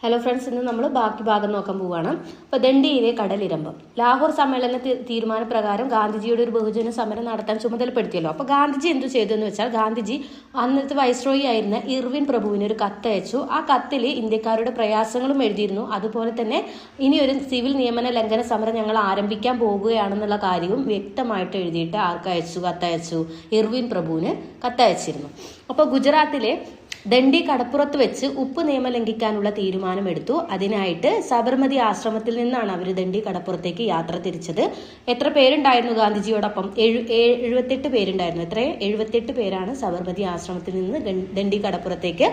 Hello friends, ഇന്ന് നമ്മൾ ബാക്കി ഭാഗം നോക്കാൻ പോവുകയാണ്. അപ്പോൾ ദണ്ഡിയിലെ കടലിരമ്പം. ലാഹോർ സമ്മേളന തീരുമാനപ്രകാരം ഗാന്ധിജിയുടെ ഒരു ബഹുജന സമരം നടത്താൻ ചുമതലപ്പെടുത്തിയല്ലോ. അപ്പോൾ ഗാന്ധിജി എന്തു ചെയ്തു എന്ന് വെച്ചാൽ, ഗാന്ധിജി അന്നത്തെ വൈസ്രോയി ആയിരുന്ന ഇർവിൻ പ്രഭുവിന് ഒരു കത്തയച്ചു. ആ കത്തിൽ ഇന്ത്യക്കാരുടെ പ്രയാസങ്ങളും എഴുതിയിരുന്നു. അതുപോലെ തന്നെ ഇനി ഒരു സിവിൽ നിയമന ലംഘന സമരം ഞങ്ങൾ ആരംഭിക്കാൻ പോകുകയാണെന്നുള്ള കാര്യവും വ്യക്തമായിട്ട് എഴുതിയിട്ട് കത്തയച്ചു. ഇർവിൻ പ്രഭുവിന് കത്തയച്ചിരുന്നു. അപ്പോൾ ഗുജറാത്തിലെ ദണ്ഡി കടപ്പുറത്ത് വെച്ച് ഉപ്പ് നിയമം ലംഘിക്കാനുള്ള തീരുമാനമെടുത്തു. അതിനായിട്ട് സബർമതി ആശ്രമത്തിൽ നിന്നാണ് അവർ ദണ്ഡി കടപ്പുറത്തേക്ക് യാത്ര തിരിച്ചത്. എത്ര പേരുണ്ടായിരുന്നു ഗാന്ധിജിയോടൊപ്പം? 78 പേരുണ്ടായിരുന്നു. 78 പേരാണ് സബർമതി ആശ്രമത്തിൽ നിന്ന് ദണ്ഡി കടപ്പുറത്തേക്ക്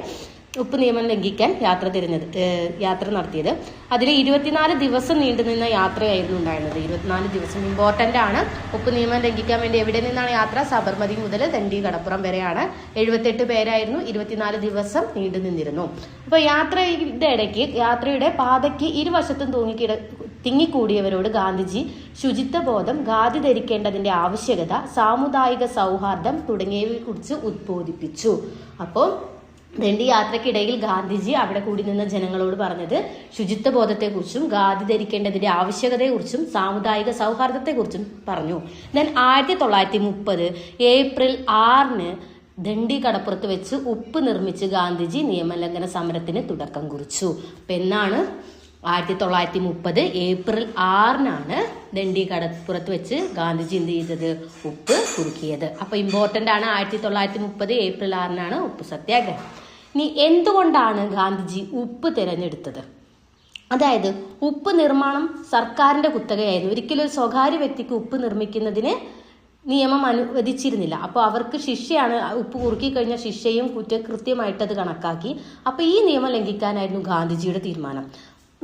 ഉപ്പ് നിയമം ലംഘിക്കാൻ യാത്ര നടത്തിയത്. അതിൽ 24 ദിവസം നീണ്ടുനിന്ന യാത്രയായിരുന്നു ഉണ്ടായിരുന്നത്. 24 ദിവസം ഇമ്പോർട്ടൻ്റ് ആണ്. ഉപ്പ് നിയമം ലംഘിക്കാൻ വേണ്ടി എവിടെ നിന്നാണ് യാത്ര? സബർമതി മുതൽ ദണ്ഡി കടപ്പുറം വരെയാണ്. 78 പേരായിരുന്നു. 24 ദിവസം നീണ്ടു നിന്നിരുന്നു. അപ്പോൾ യാത്രയുടെ പാതയ്ക്ക് ഇരുവശത്തും തിങ്ങിക്കൂടിയവരോട് ഗാന്ധിജി ശുചിത്വ ബോധം, ഖാദി ധരിക്കേണ്ടതിന്റെ ആവശ്യകത, സാമുദായിക സൗഹാർദ്ദം തുടങ്ങിയവയെ കുറിച്ച് ഉദ്ബോധിപ്പിച്ചു. അപ്പോൾ ദണ്ഡി യാത്രക്കിടയിൽ ഗാന്ധിജി അവിടെ കൂടി നിന്ന ജനങ്ങളോട് പറഞ്ഞത് ശുചിത്വ ബോധത്തെക്കുറിച്ചും ഖാദി ധരിക്കേണ്ടതിന്റെ ആവശ്യകതയെക്കുറിച്ചും സാമുദായിക സൗഹാർദ്ദത്തെക്കുറിച്ചും പറഞ്ഞു. ദെൻ 1930 ഏപ്രിൽ 6 ദണ്ഡി കടപ്പുറത്ത് വെച്ച് ഉപ്പ് നിർമ്മിച്ച് ഗാന്ധിജി നിയമലംഘന സമരത്തിന് തുടക്കം കുറിച്ചു. അപ്പം എന്നാണ് 1930 ഏപ്രിൽ 6 ദണ്ഡി കടപ്പുറത്ത് വെച്ച് ഗാന്ധിജി എന്ത് ചെയ്തത്? ഉപ്പ് കുറുക്കിയത്. അപ്പൊ ഇമ്പോർട്ടന്റ് ആണ്. 1930 ഏപ്രിൽ 6 ഉപ്പ് സത്യാഗ്രഹം. ഇനി എന്തുകൊണ്ടാണ് ഗാന്ധിജി ഉപ്പ് തിരഞ്ഞെടുത്തത്? അതായത് ഉപ്പ് നിർമ്മാണം സർക്കാരിന്റെ കുത്തകയായിരുന്നു. ഒരിക്കലും ഒരു സ്വകാര്യ വ്യക്തിക്ക് ഉപ്പ് നിർമ്മിക്കുന്നതിന് നിയമം അനുവദിച്ചിരുന്നില്ല. അപ്പോൾ അവർക്ക് ശിക്ഷയാണ്. ഉപ്പ് കുറുക്കി കഴിഞ്ഞ ശിക്ഷയും കൃത്യമായിട്ടത് കണക്കാക്കി. അപ്പോൾ ഈ നിയമം ലംഘിക്കാനായിരുന്നു ഗാന്ധിജിയുടെ തീരുമാനം.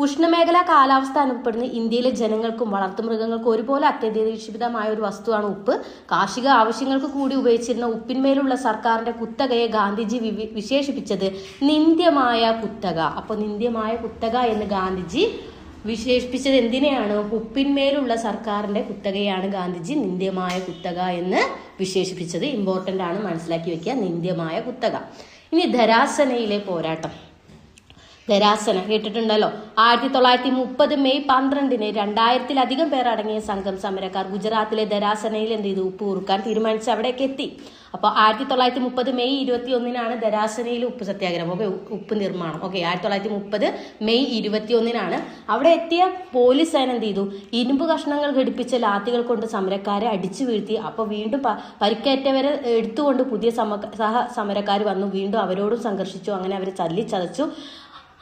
ഉഷ്ണമേഖലാ കാലാവസ്ഥ അനുഭവപ്പെടുന്ന ഇന്ത്യയിലെ ജനങ്ങൾക്കും വളർത്തുമൃഗങ്ങൾക്കും ഒരുപോലെ അത്യന്താപേക്ഷിതമായ ഒരു വസ്തുവാണ് ഉപ്പ്. കാർഷിക ആവശ്യങ്ങൾക്ക് കൂടി ഉപയോഗിച്ചിരുന്ന ഉപ്പിന്മേലുള്ള സർക്കാരിന്റെ കുത്തകയെ ഗാന്ധിജി വിശേഷിപ്പിച്ചത് നിന്ദ്യമായ കുത്തക. അപ്പോൾ നിന്ദ്യമായ കുത്തക എന്ന് ഗാന്ധിജി വിശേഷിപ്പിച്ചത് എന്തിനെയാണ്? ഉപ്പിന്മേലുള്ള സർക്കാരിന്റെ കുത്തകയാണ് ഗാന്ധിജി നിന്ദ്യമായ കുത്തക എന്ന് വിശേഷിപ്പിച്ചത്. ഇമ്പോർട്ടന്റ് ആണ്, മനസ്സിലാക്കി വെക്കുക, നിന്ദ്യമായ കുത്തക. ഇനി ധരാസനയിലെ പോരാട്ടം. ധരാസന കേട്ടിട്ടുണ്ടല്ലോ. 1930 മെയ് 12 2000-ലധികം പേർ അടങ്ങിയ സംഘം സമരക്കാർ ഗുജറാത്തിലെ ധരാസനയിൽ എന്ത് ചെയ്തു? ഉപ്പ് കുറുക്കാൻ തീരുമാനിച്ച് അവിടേക്ക് എത്തി. അപ്പോൾ 1930 മെയ് 21 ധരാസനയിൽ ഉപ്പ് സത്യാഗ്രഹം, ഉപ്പ് നിർമ്മാണം. 1930 മെയ് 21 അവിടെ എത്തിയ പോലീസ് സേന എന്ത് ചെയ്തു? ഇരുമ്പ് കഷ്ണങ്ങൾ ഘടിപ്പിച്ച ലാത്തികൾ കൊണ്ട് സമരക്കാരെ അടിച്ചു വീഴ്ത്തി. അപ്പോൾ വീണ്ടും പരിക്കേറ്റവരെ എടുത്തുകൊണ്ട് പുതിയ സമരക്കാർ വന്നു. വീണ്ടും അവരോടും സംഘർഷിച്ചു. അങ്ങനെ അവരെ ചതച്ചു.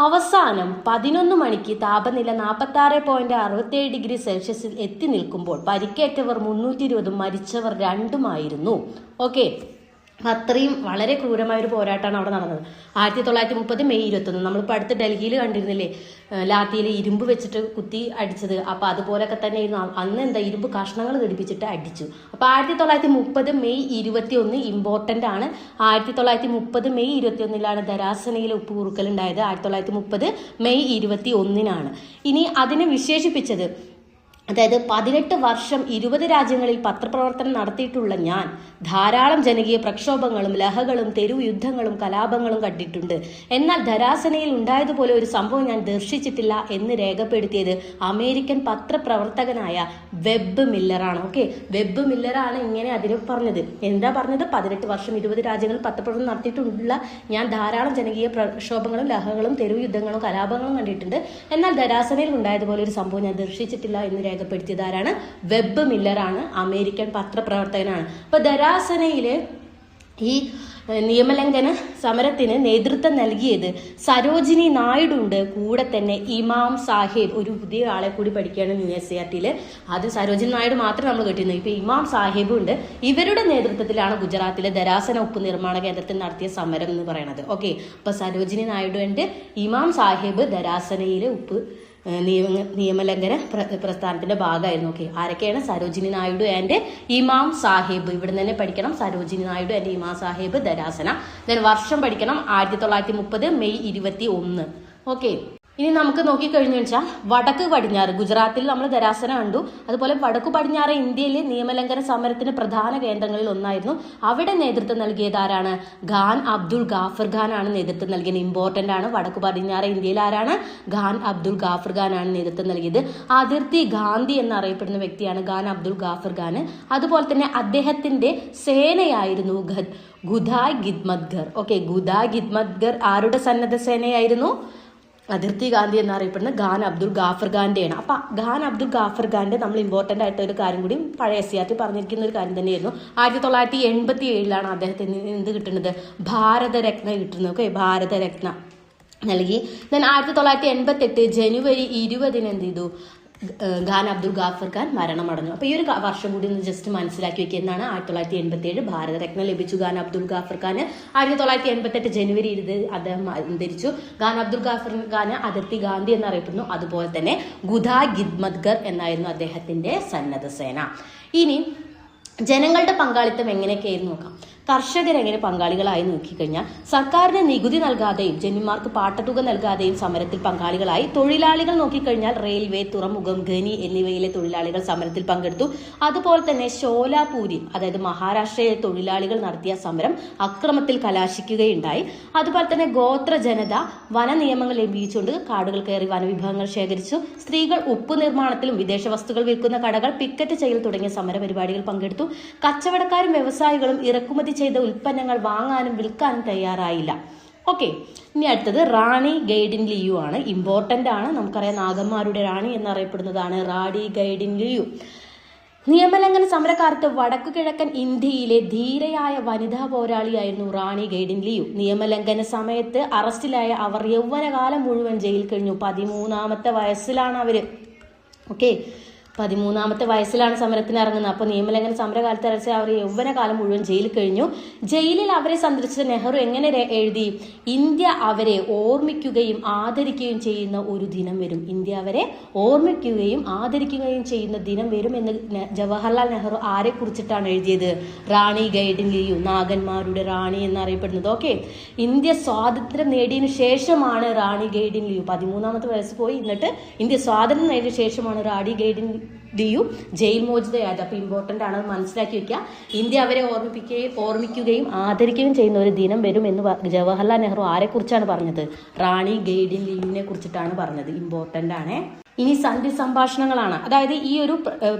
അവസാനം 11 മണിക്ക് താപനില 46.67 ഡിഗ്രി സെൽഷ്യസിൽ എത്തി നിൽക്കുമ്പോൾ പരിക്കേറ്റവർ 320, മരിച്ചവർ 2 ഓക്കെ. അത്രയും വളരെ ക്രൂരമായ ഒരു പോരാട്ടമാണ് അവിടെ നടന്നത്. 1930 മെയ് 21 നമ്മളിപ്പോൾ അടുത്ത് ഡൽഹിയിൽ കണ്ടിരുന്നില്ലേ, ലാത്തിയിൽ ഇരുമ്പ് വെച്ചിട്ട് കുത്തി അടിച്ചത്. അപ്പൊ അതുപോലൊക്കെ തന്നെ അന്ന് ഇരുമ്പ് കഷ്ണങ്ങൾ ഘടിപ്പിച്ചിട്ട് അടിച്ചു. അപ്പൊ 1930 മെയ് 21 ഇമ്പോർട്ടന്റ് ആണ്. 1930 മെയ് 21 ധരാസനയിലെ ഉപ്പ് കുറുക്കൽ ഉണ്ടായത്. 1930 മെയ് 21 ഇനി അതിനെ വിശേഷിപ്പിച്ചത്, അതായത് 18 വർഷം 20 രാജ്യങ്ങളിൽ പത്രപ്രവർത്തനം നടത്തിയിട്ടുള്ള ഞാൻ ധാരാളം ജനകീയ പ്രക്ഷോഭങ്ങളും ലഹകളും തെരുവ് യുദ്ധങ്ങളും കലാപങ്ങളും കണ്ടിട്ടുണ്ട്. എന്നാൽ ധരാസനയിൽ ഉണ്ടായതുപോലെ ഒരു സംഭവം ഞാൻ ദർശിച്ചിട്ടില്ല എന്ന് രേഖപ്പെടുത്തിയത് അമേരിക്കൻ പത്രപ്രവർത്തകനായ വെബ് മില്ലറാണ്. വെബ് മില്ലറാണ് ഇങ്ങനെ അതിന് പറഞ്ഞത്. എന്താ പറഞ്ഞത്? 18 വർഷം 20 രാജ്യങ്ങളിൽ പത്രപ്രവർത്തനം നടത്തിയിട്ടുള്ള ഞാൻ ധാരാളം ജനകീയ പ്രക്ഷോഭങ്ങളും ലഹകളും തെരുവ് യുദ്ധങ്ങളും കലാപങ്ങളും കണ്ടിട്ടുണ്ട്. എന്നാൽ ധരാസനയിൽ ഉണ്ടായതുപോലെ ഒരു സംഭവം ഞാൻ ദർശിച്ചിട്ടില്ല എന്ന് രേഖപ്പെടുത്തിയതാരാണ്? Web മില്ലറാണ്, American പത്രപ്രവർത്തകനാണ്. അപ്പൊ ധരാസനയിലെ ഈ നിയമലംഘന സമരത്തിന് നേതൃത്വം നൽകിയത് സരോജിനി നായിഡു ഉണ്ട്. കൂടെ തന്നെ ഇമാം സാഹിബ്, ഒരു പുതിയ ആളെ കൂടി പഠിക്കുകയാണ് USCRTയിൽ. അത് സരോജിനി നായിഡു മാത്രം നമ്മൾ കേട്ടിരുന്നു. ഇപ്പൊ ഇമാം സാഹിബും ഉണ്ട്. ഇവരുടെ നേതൃത്വത്തിലാണ് ഗുജറാത്തിലെ ധരാസന ഉപ്പ് നിർമ്മാണ കേന്ദ്രത്തിൽ നടത്തിയ സമരം എന്ന് പറയുന്നത്. അപ്പൊ സരോജിനി നായിഡു ഉണ്ട്, ഇമാം സാഹിബ് ധരാസനയിലെ ഉപ്പ് നിയമലംഘന പ്രസ്ഥാനത്തിന്റെ ഭാഗമായിരുന്നു. ആരൊക്കെയാണ്? സരോജിനി നായിഡു ആൻഡ് ഇമാം സാഹിബ്. ഇവിടെ തന്നെ പഠിക്കണം, സരോജിനി നായിഡു ആൻഡ് ഇമാം സാഹിബ് ധരാസന. വർഷം പഠിക്കണം, 1930 മെയ് 21. ഇനി നമുക്ക് നോക്കിക്കഴിഞ്ഞു വെച്ചാൽ വടക്ക് പടിഞ്ഞാറ് ഗുജറാത്തിൽ നമ്മൾ ധരാസന കണ്ടു. അതുപോലെ വടക്കു പടിഞ്ഞാറ് ഇന്ത്യയിൽ നിയമലംഘന സമരത്തിന് പ്രധാന കേന്ദ്രങ്ങളിൽ ഒന്നായിരുന്നു. അവിടെ നേതൃത്വം നൽകിയത് ആരാണ്? ഖാൻ അബ്ദുൾ ഗാഫർ ഖാൻ ആണ് നേതൃത്വം നൽകിയത്. ഇമ്പോർട്ടന്റ് ആണ്. വടക്കു പടിഞ്ഞാറ് ഇന്ത്യയിൽ ആരാണ്? ഖാൻ അബ്ദുൾ ഗാഫർ ഖാൻ ആണ് നേതൃത്വം നൽകിയത്. അതിർത്തി ഗാന്ധി എന്നറിയപ്പെടുന്ന വ്യക്തിയാണ് ഖാൻ അബ്ദുൾ ഗാഫർ ഖാൻ. അതുപോലെ തന്നെ അദ്ദേഹത്തിന്റെ സേനയായിരുന്നു ഖുദായ് ഖിദ്മത്ഗർ. ഓക്കെ, ഖുദായ് ഖിദ്മത്ഗർ ആരുടെ സന്നദ്ധ സേനയായിരുന്നു? അതിർത്തി ഗാന്ധി എന്നറിയപ്പെടുന്ന ഖാൻ അബ്ദുൾ ഗാഫർ ഖാന്റെയാണ്. അപ്പൊ ഖാൻ അബ്ദുൾ ഗാഫർ ഖാന്റെ നമ്മൾ ഇമ്പോർട്ടന്റ് ആയിട്ട് ഒരു കാര്യം കൂടി പഴയ SCRT പറഞ്ഞിരിക്കുന്ന ഒരു കാര്യം തന്നെയായിരുന്നു. 1987 അദ്ദേഹത്തിന് എന്ത് കിട്ടുന്നത്? ഭാരതരത്ന കിട്ടുന്നത്. ഓക്കെ, ഭാരതരത്ന നൽകി. ദെൻ 1988 ജനുവരി 20 എന്ത് ചെയ്തു? ഖാൻ അബ്ദുൾ ഗാഫർ ഖാൻ മരണമടഞ്ഞു. അപ്പൊ ഈ ഒരു വർഷം കൂടി ഒന്ന് ജസ്റ്റ് മനസ്സിലാക്കി വെക്കുക. എന്നാണ് 1987 ഭാരതരത്ന ലഭിച്ചു ഖാൻ അബ്ദുൾ ഗാഫർ ഖാന്. 1988 ജനുവരി 20 അദ്ദേഹം അന്തരിച്ചു. ഖാൻ അബ്ദുൾ ഗാഫർ ഖാന് അതിർത്തി ഗാന്ധി എന്നറിയപ്പെടുന്നു. അതുപോലെ തന്നെ ഖുദായ് ഖിദ്മത്ഗർ എന്നായിരുന്നു അദ്ദേഹത്തിന്റെ സന്നദ്ധ സേന. ഇനി ജനങ്ങളുടെ പങ്കാളിത്തം എങ്ങനെയൊക്കെയായിരുന്നു നോക്കാം. കർഷകരെങ്ങനെ പങ്കാളികളായി നോക്കിക്കഴിഞ്ഞാൽ സർക്കാരിന് നികുതി നൽകാതെയും ജന്മിമാർക്ക് പാട്ടത്തുക നൽകാതെയും സമരത്തിൽ പങ്കാളികളായി. തൊഴിലാളികൾ നോക്കിക്കഴിഞ്ഞാൽ റെയിൽവേ, തുറമുഖം, ഖനി എന്നിവയിലെ തൊഴിലാളികൾ സമരത്തിൽ പങ്കെടുത്തു. അതുപോലെ തന്നെ ഷോലാപൂരി, അതായത് മഹാരാഷ്ട്രയിലെ തൊഴിലാളികൾ നടത്തിയ സമരം അക്രമത്തിൽ കലാശിക്കുകയുണ്ടായി. അതുപോലെ തന്നെ ഗോത്ര ജനത വന നിയമങ്ങൾ ലംഘിച്ചുകൊണ്ട് കാടുകൾ കയറി വനവിഭവങ്ങൾ ശേഖരിച്ചു. സ്ത്രീകൾ ഉപ്പ് നിർമ്മാണത്തിലും വിദേശ വസ്തുക്കൾ വിൽക്കുന്ന കടകൾ പിക്കറ്റ് ചെയ്യൽ തുടങ്ങിയ സമര പരിപാടികൾ പങ്കെടുത്തു. കച്ചവടക്കാരും വ്യവസായികളും ഇറക്കുമതി ചെയ്ത ഉൽപ്പന്നങ്ങൾ വാങ്ങാനും വിൽക്കാനും തയ്യാറായില്ല. ഓക്കെ, ഇനി അടുത്തത് റാണി ഗൈഡിൻ ലിയു ആണ്. ഇമ്പോർട്ടന്റ് ആണ്. നമുക്കറിയാം നാഗന്മാരുടെ റാണി എന്നറിയപ്പെടുന്നതാണ് റാണി ഗൈഡിൻ ലിയു. നിയമലംഘന സമരക്കാലത്ത് വടക്കു കിഴക്കൻ ഇന്ത്യയിലെ ധീരയായ വനിതാ പോരാളിയായിരുന്നു റാണി ഗൈഡിൻ ലിയു. നിയമലംഘന സമയത്ത് അറസ്റ്റിലായ അവർ യൗവനകാലം മുഴുവൻ ജയിൽ കഴിഞ്ഞു. 13ാമത്തെ വയസ്സിലാണ് അവര്. ഓക്കെ, 13ാമത്തെ വയസ്സിലാണ് സമരത്തിന് ഇറങ്ങുന്നത്. അപ്പോൾ നിയമലംഘന സമരകാലത്ത് അറസ്റ്റ് അവർ യൗവനകാലം മുഴുവൻ ജയിലിൽ കഴിഞ്ഞു. ജയിലിൽ അവരെ സന്ദർശിച്ച നെഹ്റു എങ്ങനെ എഴുതി? ഇന്ത്യ അവരെ ഓർമ്മിക്കുകയും ആദരിക്കുകയും ചെയ്യുന്ന ഒരു ദിനം വരും. ഇന്ത്യ അവരെ ഓർമ്മിക്കുകയും ആദരിക്കുകയും ചെയ്യുന്ന ദിനം വരും എന്ന് ജവഹർലാൽ നെഹ്റു ആരെ കുറിച്ചിട്ടാണ് എഴുതിയത്? റാണി ഗൈഡിൻ ലിയു, നാഗന്മാരുടെ റാണി എന്നറിയപ്പെടുന്നത്. ഓക്കെ, ഇന്ത്യ സ്വാതന്ത്ര്യം നേടിയതിനു ശേഷമാണ് റാണി ഗൈഡിൻ ലിയു 13ാമത്തെ വയസ്സ് പോയി. എന്നിട്ട് ഇന്ത്യ സ്വാതന്ത്ര്യം നേടിയ ശേഷമാണ് റാണി ഗൈഡിൻ ലിയു ജയിൽ മോചിതയായത്. അപ്പൊ ഇമ്പോർട്ടന്റ് ആണ്, മനസ്സിലാക്കി വെക്കുക. ഇന്ത്യ അവരെ ഓർമ്മിക്കുകയും ആദരിക്കുകയും ചെയ്യുന്ന ഒരു ദിനം വരും എന്ന് ജവഹർലാൽ നെഹ്റു ആരെ കുറിച്ചാണ് പറഞ്ഞത്? റാണി ഗൈഡിൻ ലിയുവിനെ കുറിച്ചിട്ടാണ് പറഞ്ഞത്. ഇമ്പോർട്ടന്റ് ആണ്. ഇനി സന്ധി സംഭാഷണങ്ങളാണ്. അതായത് ഈ ഒരു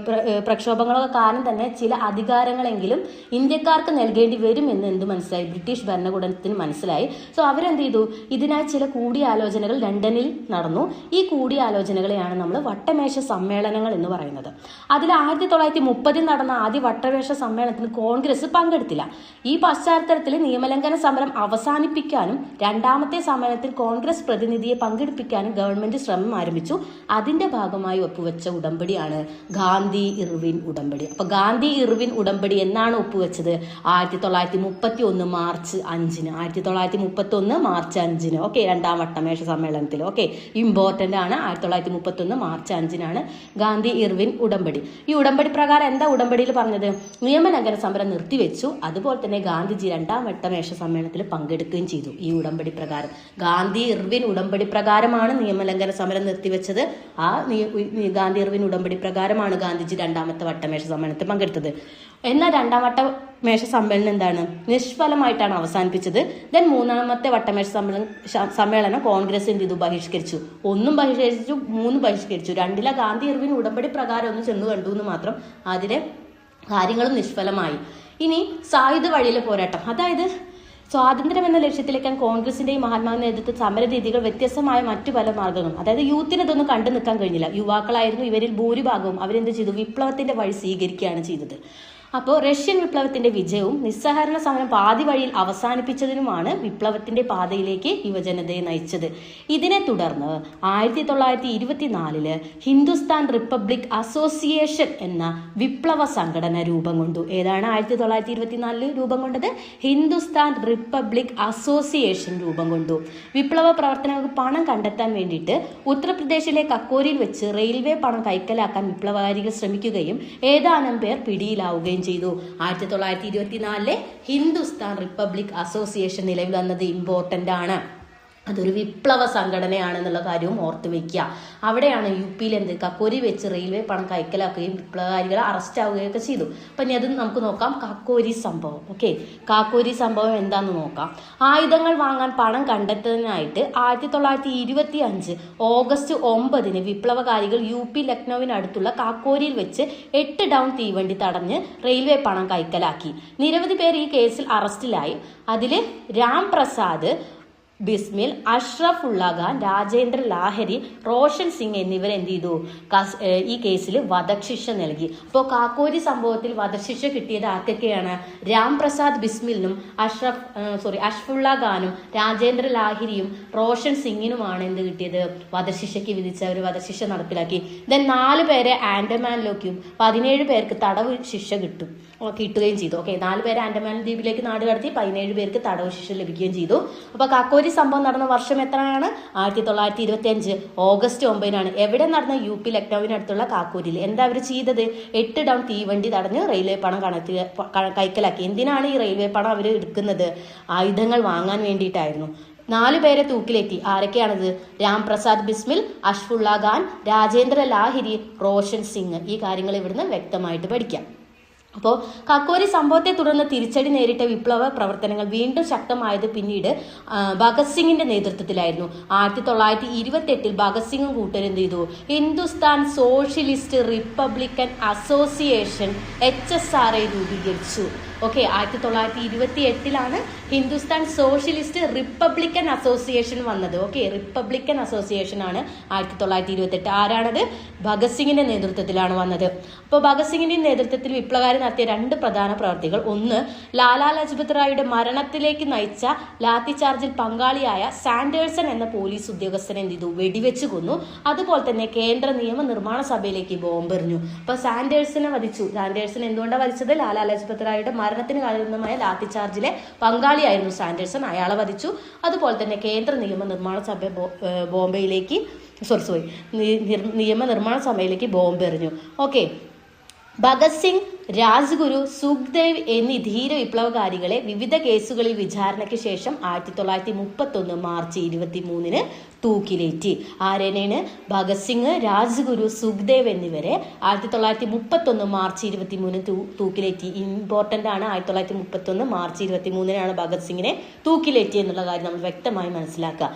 പ്രക്ഷോഭങ്ങളൊക്കെ കാരണം തന്നെ ചില അധികാരങ്ങളെങ്കിലും ഇന്ത്യക്കാർക്ക് നൽകേണ്ടി വരും എന്ന് എന്ത് മനസ്സിലായി? ബ്രിട്ടീഷ് ഭരണകൂടത്തിന് മനസ്സിലായി. സോ അവരെന്ത് ചെയ്തു? ഇതിനായി ചില കൂടിയാലോചനകൾ ലണ്ടനിൽ നടന്നു. ഈ കൂടിയാലോചനകളെയാണ് നമ്മൾ വട്ടമേശ സമ്മേളനങ്ങൾ എന്ന് പറയുന്നത്. അതിൽ 1930 നടന്ന ആദ്യ വട്ടമേശ സമ്മേളനത്തിന് കോൺഗ്രസ് പങ്കെടുത്തില്ല. ഈ പശ്ചാത്തലത്തിൽ നിയമലംഘന സമരം അവസാനിപ്പിക്കാനും രണ്ടാമത്തെ സമ്മേളനത്തിൽ കോൺഗ്രസ് പ്രതിനിധിയെ പങ്കെടുപ്പിക്കാനും ഗവൺമെന്റ് ശ്രമം ആരംഭിച്ചു. അതിന്റെ ഭാഗമായി ഒപ്പുവെച്ച ഉടമ്പടിയാണ് ഗാന്ധി ഇർവിൻ ഉടമ്പടി. അപ്പൊ ഗാന്ധി ഇർവിൻ ഉടമ്പടി എന്നാണ് ഒപ്പുവെച്ചത്? 1931 മാർച്ച് 5. 1931 മാർച്ച് 5. ഓക്കെ, രണ്ടാം വട്ടമേശ സമ്മേളനത്തിൽ. ഓക്കെ, ഇമ്പോർട്ടന്റ് ആണ്. 1931 മാർച്ച് 5 ഗാന്ധി ഇർവിൻ ഉടമ്പടി. ഈ ഉടമ്പടി പ്രകാരം എന്താ ഉടമ്പടിയിൽ പറഞ്ഞത്? നിയമലംഘന സമരം നിർത്തിവെച്ചു. അതുപോലെ തന്നെ ഗാന്ധിജി രണ്ടാം വട്ടമേശ സമ്മേളനത്തിൽ പങ്കെടുക്കുകയും ചെയ്തു. ഈ ഉടമ്പടി പ്രകാരം ഗാന്ധി ഇർവിൻ ഉടമ്പടി പ്രകാരമാണ് നിയമലംഘന സമരം നിർത്തിവെച്ചത്. ആ ഗാന്ധി ഇർവിൻ ഉടമ്പടി പ്രകാരമാണ് ഗാന്ധിജി രണ്ടാമത്തെ വട്ടമേശ സമ്മേളനത്തിൽ പങ്കെടുത്തത്. എന്നാൽ രണ്ടാം വട്ടമേശ സമ്മേളനം എന്താണ്? നിഷ്ഫലമായിട്ടാണ് അവസാനിപ്പിച്ചത്. ദെൻ മൂന്നാമത്തെ വട്ടമേശ സമ്മേളനം കോൺഗ്രസ് എന്ത് ചെയ്തു? ബഹിഷ്കരിച്ചു. 1 ബഹിഷ്കരിച്ചു, 3 ബഹിഷ്കരിച്ചു. 2 ഗാന്ധി ഇർവിൻ ഉടമ്പടി പ്രകാരം ഒന്ന് ചെന്ന് കണ്ടു എന്ന് മാത്രം. അതിലെ കാര്യങ്ങളും നിഷ്ഫലമായി. ഇനി സായുധ വഴിയിലെ പോരാട്ടം, അതായത് സ്വാതന്ത്ര്യം എന്ന ലക്ഷ്യത്തിലേക്കാൻ കോൺഗ്രസിന്റെയും മഹാത്മാവിന്റെ നേതൃത്വത്തിൽ സമരരീതികൾ വ്യത്യസ്തമായ മറ്റു പല മാർഗങ്ങളും. അതായത് യൂത്തിന് ഇതൊന്നും കണ്ടു നിൽക്കാൻ കഴിഞ്ഞില്ല. യുവാക്കളായിരുന്നു ഇവരിൽ ഭൂരിഭാഗവും. അവരെന്ത് ചെയ്തു? വിപ്ലവത്തിന്റെ വഴി സ്വീകരിക്കുകയാണ് ചെയ്തത്. അപ്പോൾ റഷ്യൻ വിപ്ലവത്തിന്റെ വിജയവും നിസ്സഹകരണ സമരം പാതി വഴിയിൽ അവസാനിപ്പിച്ചതിനുമാണ് വിപ്ലവത്തിന്റെ പാതയിലേക്ക് യുവജനതയെ നയിച്ചത്. ഇതിനെ തുടർന്ന് 1924 ഹിന്ദുസ്ഥാൻ റിപ്പബ്ലിക് അസോസിയേഷൻ എന്ന വിപ്ലവ സംഘടന രൂപം കൊണ്ടു. ഏതാണ് 1924 രൂപം കൊണ്ടത്? ഹിന്ദുസ്ഥാൻ റിപ്പബ്ലിക് അസോസിയേഷൻ രൂപം കൊണ്ടു. വിപ്ലവ പ്രവർത്തനങ്ങൾക്ക് പണം കണ്ടെത്താൻ വേണ്ടിയിട്ട് ഉത്തർപ്രദേശിലെ കക്കോരിയിൽ വെച്ച് റെയിൽവേ പണം കൈക്കലാക്കാൻ വിപ്ലവകാരികൾ ശ്രമിക്കുകയും ഏതാനും പേർ പിടിയിലാവുകയും ചെയ്തു. 1924 ഹിന്ദുസ്ഥാൻ റിപ്പബ്ലിക് അസോസിയേഷൻ നിലവിൽ വന്നത് ഇമ്പോർട്ടന്റ് ആണ്. അതൊരു വിപ്ലവ സംഘടനയാണെന്നുള്ള കാര്യവും ഓർത്ത് വെക്കുക. അവിടെയാണ് യു പിയിൽ കക്കോരി വെച്ച് റെയിൽവേ പണം കൈക്കലാക്കുകയും വിപ്ലവകാരികളെ അറസ്റ്റ് ആവുകയൊക്കെ ചെയ്തു. അപ്പം ഇനി അത് നമുക്ക് നോക്കാം. കാക്കോരി സംഭവം. ഓക്കെ, കാക്കോരി സംഭവം എന്താണെന്ന് നോക്കാം. ആയുധങ്ങൾ വാങ്ങാൻ പണം കണ്ടെത്തുന്നതിനായിട്ട് 1925 ഓഗസ്റ്റ് 9 വിപ്ലവകാരികൾ യു പി ലക്നൌവിനടുത്തുള്ള കാക്കോരിയിൽ വെച്ച് 8 ഡൗൺ തീവണ്ടി തടഞ്ഞ് റെയിൽവേ പണം കൈക്കലാക്കി. നിരവധി പേർ ഈ കേസിൽ അറസ്റ്റിലായി. അതിൽ രാം പ്രസാദ് ബിസ്മിൽ, അഷ്റഫ് ഉള്ള ഖാൻ, രാജേന്ദ്ര ലാഹരി, റോഷൻ സിംഗ് എന്നിവർ എന്ത് ചെയ്തു? ഈ കേസിൽ വധശിക്ഷ നൽകി. അപ്പോൾ കാക്കോരി സംഭവത്തിൽ വധശിക്ഷ കിട്ടിയത് ആർക്കൊക്കെയാണ്? രാം പ്രസാദ് ബിസ്മിലിനും അഷ്റഫുള്ള ഖാനും രാജേന്ദ്ര ലാഹിരിയും റോഷൻ സിംഗിനുമാണ് എന്ത് കിട്ടിയത്? വധശിക്ഷയ്ക്ക് വിധിച്ച ഒരു വധശിക്ഷ നടപ്പിലാക്കി. ദെൻ 4 പേരെ ആൻഡമാനിലേക്കും 17 പേർക്ക് തടവ് ശിക്ഷ കിട്ടുകയും ചെയ്തു. ഓക്കെ, 4 പേരെ ആൻഡമാൻ ദ്വീപിലേക്ക് നാട് കടത്തി, 17 പേർക്ക് തടവ് ശിക്ഷ ലഭിക്കുകയും ചെയ്തു. അപ്പോൾ കാക്കോരി സംഭവം നടന്ന വർഷം എത്രയാണ്? 1925 ഓഗസ്റ്റ് 9 എവിടെ നടന്ന? യു പി ലക്നൌവിനടുത്തുള്ള കാക്കൂരിൽ. എന്താ അവർ ചെയ്തത്? 8 ഡൗൺ തീവണ്ടി തടഞ്ഞ് റെയിൽവേ പണം കൈക്കലാക്കി. എന്തിനാണ് ഈ റെയിൽവേ പണം അവർ എടുക്കുന്നത്? ആയുധങ്ങൾ വാങ്ങാൻ വേണ്ടിയിട്ടായിരുന്നു. 4 പേരെ തൂക്കിലേറ്റി. ആരൊക്കെയാണത്? രാം പ്രസാദ് ബിസ്മിൽ, അഷ്ഫുള്ള ഖാൻ, രാജേന്ദ്ര ലാഹിരി, റോഷൻ സിംഗ്. ഈ കാര്യങ്ങൾ ഇവിടുന്ന് വ്യക്തമായിട്ട് പഠിക്കാം. അപ്പോൾ കാക്കോരി സംഭവത്തെ തുടർന്ന് തിരിച്ചടി നേരിട്ട വിപ്ലവ പ്രവർത്തനങ്ങൾ വീണ്ടും ശക്തമായത് പിന്നീട് ഭഗത് സിംഗിന്റെ നേതൃത്വത്തിലായിരുന്നു. 1928 ഭഗത് സിംഗും കൂട്ടരും എന്ത് ചെയ്തു? Hindustan socialist Republican association HSRA രൂപീകരിച്ചു. Okay, 1928 Hindustan socialist Republican association വന്നത്. ഓക്കെ, റിപ്പബ്ലിക്കൻ അസോസിയേഷൻ ആണ് 1928. ആരാണത്? ഭഗത് സിംഗിന്റെ നേതൃത്വത്തിലാണ് വന്നത്. അപ്പോൾ ഭഗത് സിംഗിന്റെ നേതൃത്വത്തിൽ വിപ്ലവകാരി നടത്തിയ 2 പ്രധാന പ്രവർത്തികൾ. ഒന്ന്, ലാലാ ലജ്പത് റായിയുടെ മരണത്തിലേക്ക് നയിച്ച ലാത്തി ചാർജിൽ പങ്കാളിയായ സാൻഡേഴ്സൺ എന്ന പോലീസ് ഉദ്യോഗസ്ഥനെ എന്ത് ചെയ്തു? വെടിവെച്ച് കൊന്നു. അതുപോലെ തന്നെ കേന്ദ്ര നിയമനിർമ്മാണ സഭയിലേക്ക് ബോംബെറിഞ്ഞു. അപ്പൊ സാൻഡേഴ്സനെ വധിച്ചു. സാൻഡേഴ്സൺ എന്തുകൊണ്ടാണ് വധിച്ചത്? ലാലാ ലജ്പത് റായിയുടെ മരണത്തിന് കാരണമായ ലാത്തി ചാർജിലെ പങ്കാളിയായിരുന്നു സാൻഡേഴ്സൺ. അയാളെ വധിച്ചു. അതുപോലെ തന്നെ കേന്ദ്ര നിയമനിർമ്മാണ സഭ ബോംബെയിലേക്ക് നിയമനിർമ്മാണ സഭയിലേക്ക് ബോംബെറിഞ്ഞു. ഓക്കെ, ഭഗത് സിംഗ്, രാജ്ഗുരു, സുഖ്ദേവ് എന്നീ ധീര വിപ്ലവകാരികളെ വിവിധ കേസുകളിൽ വിചാരണയ്ക്ക് ശേഷം 1931 മാർച്ച് 23 തൂക്കിലേറ്റി. ആരെയാണ്? ഭഗത് സിംഗ്, രാജ്ഗുരു, സുഖ്ദേവ് എന്നിവരെ 1931 മാർച്ച് 23 തൂക്കിലേറ്റി. ഇമ്പോർട്ടൻ്റ് ആണ്. 1931 മാർച്ച് 23 ഭഗത് സിംഗിനെ തൂക്കിലേറ്റി എന്നുള്ള കാര്യം നമ്മൾ വ്യക്തമായി മനസ്സിലാക്കുക.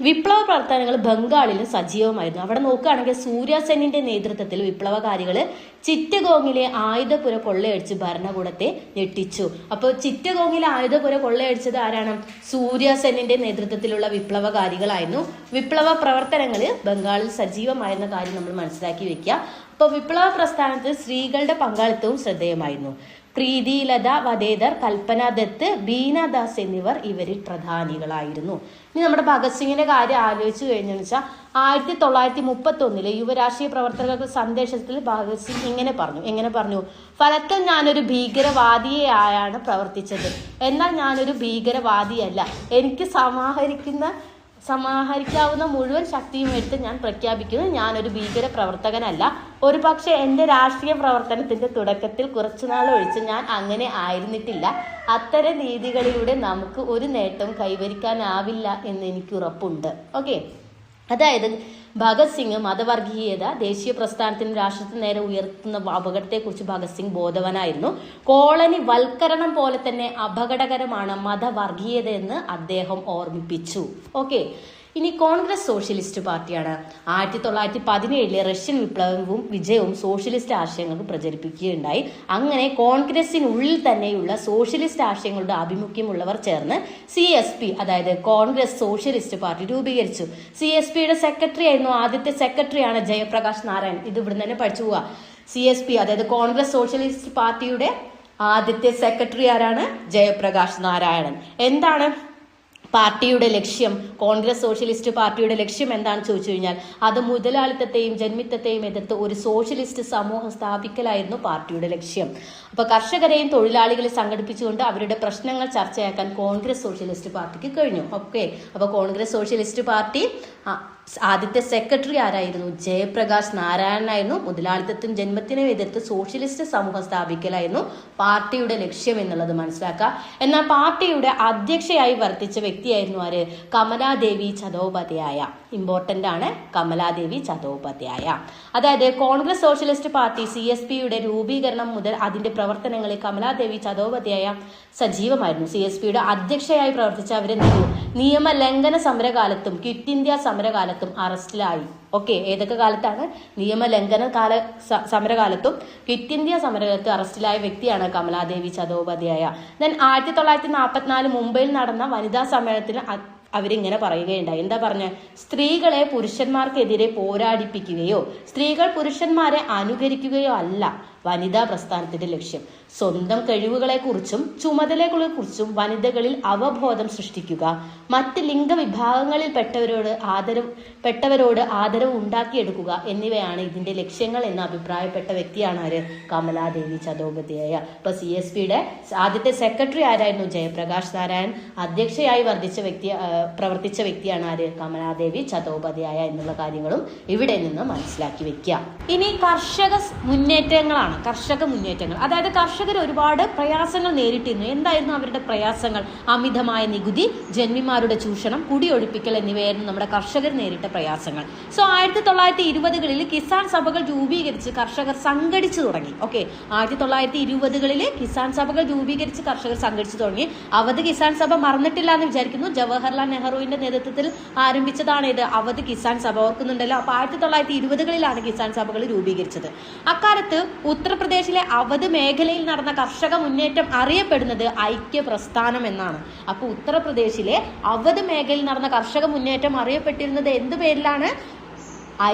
വിപ്ലവ പ്രവർത്തനങ്ങൾ ബംഗാളിലും സജീവമായിരുന്നു. അവിടെ നോക്കുകയാണെങ്കിൽ സൂര്യ സെന്നിന്റെ നേതൃത്വത്തിൽ വിപ്ലവകാരികൾ ചിറ്റഗോങ്ങിലെ ആയുധപുര കൊള്ളയടിച്ച് ഭരണകൂടത്തെ ഞെട്ടിച്ചു. അപ്പോൾ ചിറ്റഗോങ്ങിലെ ആയുധപുര കൊള്ളയടിച്ചത് ആരാണ്? സൂര്യ സെന്നിന്റെ നേതൃത്വത്തിലുള്ള വിപ്ലവകാരികളായിരുന്നു. വിപ്ലവ പ്രവർത്തനങ്ങൾ ബംഗാളിൽ സജീവമായിരുന്ന കാര്യം നമ്മൾ മനസ്സിലാക്കി വെക്കുക. അപ്പോൾ വിപ്ലവ പ്രസ്ഥാനത്തിൽ സ്ത്രീകളുടെ പങ്കാളിത്തവും ശ്രദ്ധേയമായിരുന്നു. പ്രീതി ലത വധേദർ, കൽപ്പന ദത്ത്, ബീന ദാസ് എന്നിവർ ഇവരിൽ പ്രധാനികളായിരുന്നു. ഇനി നമ്മുടെ ഭഗത് സിംഗിന്റെ കാര്യം ആലോചിച്ചു കഴിഞ്ഞെന്ന് വെച്ചാൽ 1931 യുവരാഷ്ട്രീയ പ്രവർത്തകർക്ക് സന്ദേശത്തിൽ ഭഗത് സിംഗ് എങ്ങനെ പറഞ്ഞു? ഫലത്തിൽ ഞാനൊരു ഭീകരവാദിയായാണ് പ്രവർത്തിച്ചത്. എന്നാൽ ഞാനൊരു ഭീകരവാദിയല്ല. എനിക്ക് സമാഹരിക്കാവുന്ന മുഴുവൻ ശക്തിയും എടുത്ത് ഞാൻ പ്രഖ്യാപിക്കുന്നു, ഞാനൊരു ഭീകര പ്രവർത്തകനല്ല. ഒരു പക്ഷേ എൻ്റെ രാഷ്ട്രീയ പ്രവർത്തനത്തിന്റെ തുടക്കത്തിൽ കുറച്ചുനാൾ ഒഴിച്ച് ഞാൻ അങ്ങനെ ആയിരുന്നിട്ടില്ല. അത്തരം രീതികളിലൂടെ നമുക്ക് ഒരു നേട്ടവും കൈവരിക്കാനാവില്ല എന്ന് എനിക്ക് ഉറപ്പുണ്ട്. ഓക്കെ, അതായത് ഭഗത് സിംഗ് മതവർഗീയത ദേശീയ പ്രസ്ഥാനത്തിന് രാഷ്ട്രത്തിന് നേരെ ഉയർത്തുന്ന അപകടത്തെക്കുറിച്ച് ഭഗത് സിംഗ് ബോധവാനായിരുന്നു. കോളനി വൽക്കരണം പോലെ തന്നെ അപകടകരമാണ് മതവർഗീയത എന്ന് അദ്ദേഹം ഓർമ്മിപ്പിച്ചു. ഓക്കെ, ഇനി കോൺഗ്രസ് സോഷ്യലിസ്റ്റ് പാർട്ടിയാണ്. 1917 റഷ്യൻ വിപ്ലവവും വിജയവും സോഷ്യലിസ്റ്റ് ആശയങ്ങൾക്ക് പ്രചരിപ്പിക്കുകയുണ്ടായി. അങ്ങനെ കോൺഗ്രസിനുള്ളിൽ തന്നെയുള്ള സോഷ്യലിസ്റ്റ് ആശയങ്ങളുടെ ആഭിമുഖ്യമുള്ളവർ ചേർന്ന് CSP അതായത് കോൺഗ്രസ് സോഷ്യലിസ്റ്റ് പാർട്ടി രൂപീകരിച്ചു. CSPയുടെ സെക്രട്ടറി ആയിരുന്നു, ആദ്യത്തെ സെക്രട്ടറിയാണ് ജയപ്രകാശ് നാരായൺ. ഇത് ഇവിടെ തന്നെ പഠിച്ചു പോവുക. CSP അതായത് കോൺഗ്രസ് സോഷ്യലിസ്റ്റ് പാർട്ടിയുടെ ആദ്യത്തെ സെക്രട്ടറി ആരാണ്? ജയപ്രകാശ് നാരായണൻ. എന്താണ് പാർട്ടിയുടെ ലക്ഷ്യം? കോൺഗ്രസ് സോഷ്യലിസ്റ്റ് പാർട്ടിയുടെ ലക്ഷ്യം എന്താണെന്ന് ചോദിച്ചു കഴിഞ്ഞാൽ അത് മുതലാളിത്തത്തെയും ജന്മിത്തത്തെയും എതിർത്ത് ഒരു സോഷ്യലിസ്റ്റ് സമൂഹം സ്ഥാപിക്കലായിരുന്നു പാർട്ടിയുടെ ലക്ഷ്യം. അപ്പൊ കർഷകരെയും തൊഴിലാളികളെ സംഘടിപ്പിച്ചുകൊണ്ട് അവരുടെ പ്രശ്നങ്ങൾ ചർച്ചയാക്കാൻ കോൺഗ്രസ് സോഷ്യലിസ്റ്റ് പാർട്ടിക്ക് കഴിഞ്ഞു. ഓക്കെ, അപ്പൊ കോൺഗ്രസ് സോഷ്യലിസ്റ്റ് പാർട്ടി ആദ്യത്തെ സെക്രട്ടറി ആരായിരുന്നു? ജയപ്രകാശ് നാരായണനായിരുന്നു. മുതലാളിത്തത്തിന് ജന്മത്തിനെ എതിർത്ത് സോഷ്യലിസ്റ്റ് സമൂഹം സ്ഥാപിക്കലായിരുന്നു പാർട്ടിയുടെ ലക്ഷ്യം എന്നുള്ളത് മനസ്സിലാക്കുക. എന്നാൽ പാർട്ടിയുടെ അധ്യക്ഷയായി വർത്തിച്ച വ്യക്തിയായിരുന്നു ആര്? കമലാദേവി ചതോപാധ്യായ. ഇമ്പോർട്ടന്റ് ആണ് കമലാദേവി ചതോപാധ്യായ. അതായത് കോൺഗ്രസ് സോഷ്യലിസ്റ്റ് പാർട്ടി CSPയുടെ രൂപീകരണം മുതൽ അതിന്റെ പ്രവർത്തനങ്ങളിൽ കമലാദേവി ചതോപാധ്യായ സജീവമായിരുന്നു. CSPയുടെ അധ്യക്ഷയായി പ്രവർത്തിച്ച അവരെന്തു നിയമലംഘന സമരകാലത്തും ക്വിറ്റ് ഇന്ത്യ സമരകാലത്തും അറസ്റ്റിലായി. ഓക്കെ, ഏതൊക്കെ കാലത്താണ്? നിയമലംഘന സമരകാലത്തും ക്വിറ്റ് ഇന്ത്യ സമരകാലത്തും അറസ്റ്റിലായ വ്യക്തിയാണ് കമലാദേവി ചതോപാധ്യായ. ദെൻ 1944 മുംബൈയിൽ നടന്ന വനിതാ സമ്മേളനത്തിന് അവരിങ്ങനെ പറയുകയുണ്ടായി. എന്താ പറഞ്ഞ? സ്ത്രീകളെ പുരുഷന്മാർക്കെതിരെ പോരാടിപ്പിക്കുകയോ സ്ത്രീകൾ പുരുഷന്മാരെ അനുകരിക്കുകയോ അല്ല വനിതാ പ്രസ്ഥാനത്തിന്റെ ലക്ഷ്യം. സ്വന്തം കഴിവുകളെക്കുറിച്ചും ചുമതലകളെക്കുറിച്ചും വനിതകളിൽ അവബോധം സൃഷ്ടിക്കുക, മറ്റ് ലിംഗവിഭാഗങ്ങളിൽ പെട്ടവരോട് ആദരവ് ഉണ്ടാക്കിയെടുക്കുക എന്നിവയാണ് ഇതിന്റെ ലക്ഷ്യങ്ങൾ എന്ന് അഭിപ്രായപ്പെട്ട വ്യക്തിയാണ് ആര്? കമലാദേവി ചതോപാധ്യായ. ഇപ്പൊ CSPയുടെ ആദ്യത്തെ സെക്രട്ടറി ആരായിരുന്നു? ജയപ്രകാശ് നാരായൺ. അധ്യക്ഷയായി പ്രവർത്തിച്ച വ്യക്തിയാണ് ആര്? കമലാദേവി ചതോപാധ്യായ എന്നുള്ള കാര്യങ്ങളും ഇവിടെ നിന്ന് മനസ്സിലാക്കി വെക്കുക. ഇനി കർഷക മുന്നേറ്റങ്ങളാണ്. കർഷക മുന്നേറ്റങ്ങൾ, അതായത് കർഷകർ ഒരുപാട് പ്രയാസങ്ങൾ നേരിട്ടിരുന്നു. എന്തായിരുന്നു അവരുടെ പ്രയാസങ്ങൾ? അമിതമായ നികുതി, ജന്മിമാരുടെ ചൂഷണം, കുടിയൊഴിപ്പിക്കൽ എന്നിവയായിരുന്നു നമ്മുടെ കർഷകർ നേരിട്ട പ്രയാസങ്ങൾ. സോ 1920കളിൽ കിസാൻ സഭകൾ രൂപീകരിച്ച് കർഷകർ സംഘടിച്ചു തുടങ്ങി. ഓക്കെ, 1920കളിൽ കിസാൻ സഭകൾ രൂപീകരിച്ച് കർഷകർ സംഘടിച്ചു തുടങ്ങി. അവധ് കിസാൻ സഭ മറന്നിട്ടില്ല എന്ന് വിചാരിക്കുന്നു. ജവഹർലാൽ നെഹ്റുവിന്റെ നേതൃത്വത്തിൽ ആരംഭിച്ചതാണ് ഇത് അവധ് കിസാൻ സഭ. ഓർക്കുന്നുണ്ടല്ലോ. അപ്പൊ 1920കളിലാണ് കിസാൻ സഭകൾ രൂപീകരിച്ചത്. അക്കാലത്ത് ഉത്തർപ്രദേശിലെ അവധ് മേഖലയിൽ നടന്ന കർഷക മുന്നേറ്റം അറിയപ്പെടുന്നത് ഐക്യ പ്രസ്ഥാനം എന്നാണ്. അപ്പൊ ഉത്തർപ്രദേശിലെ അവധ് മേഖലയിൽ നടന്ന കർഷക മുന്നേറ്റം അറിയപ്പെട്ടിരുന്നത് എന്ത് പേരിലാണ്?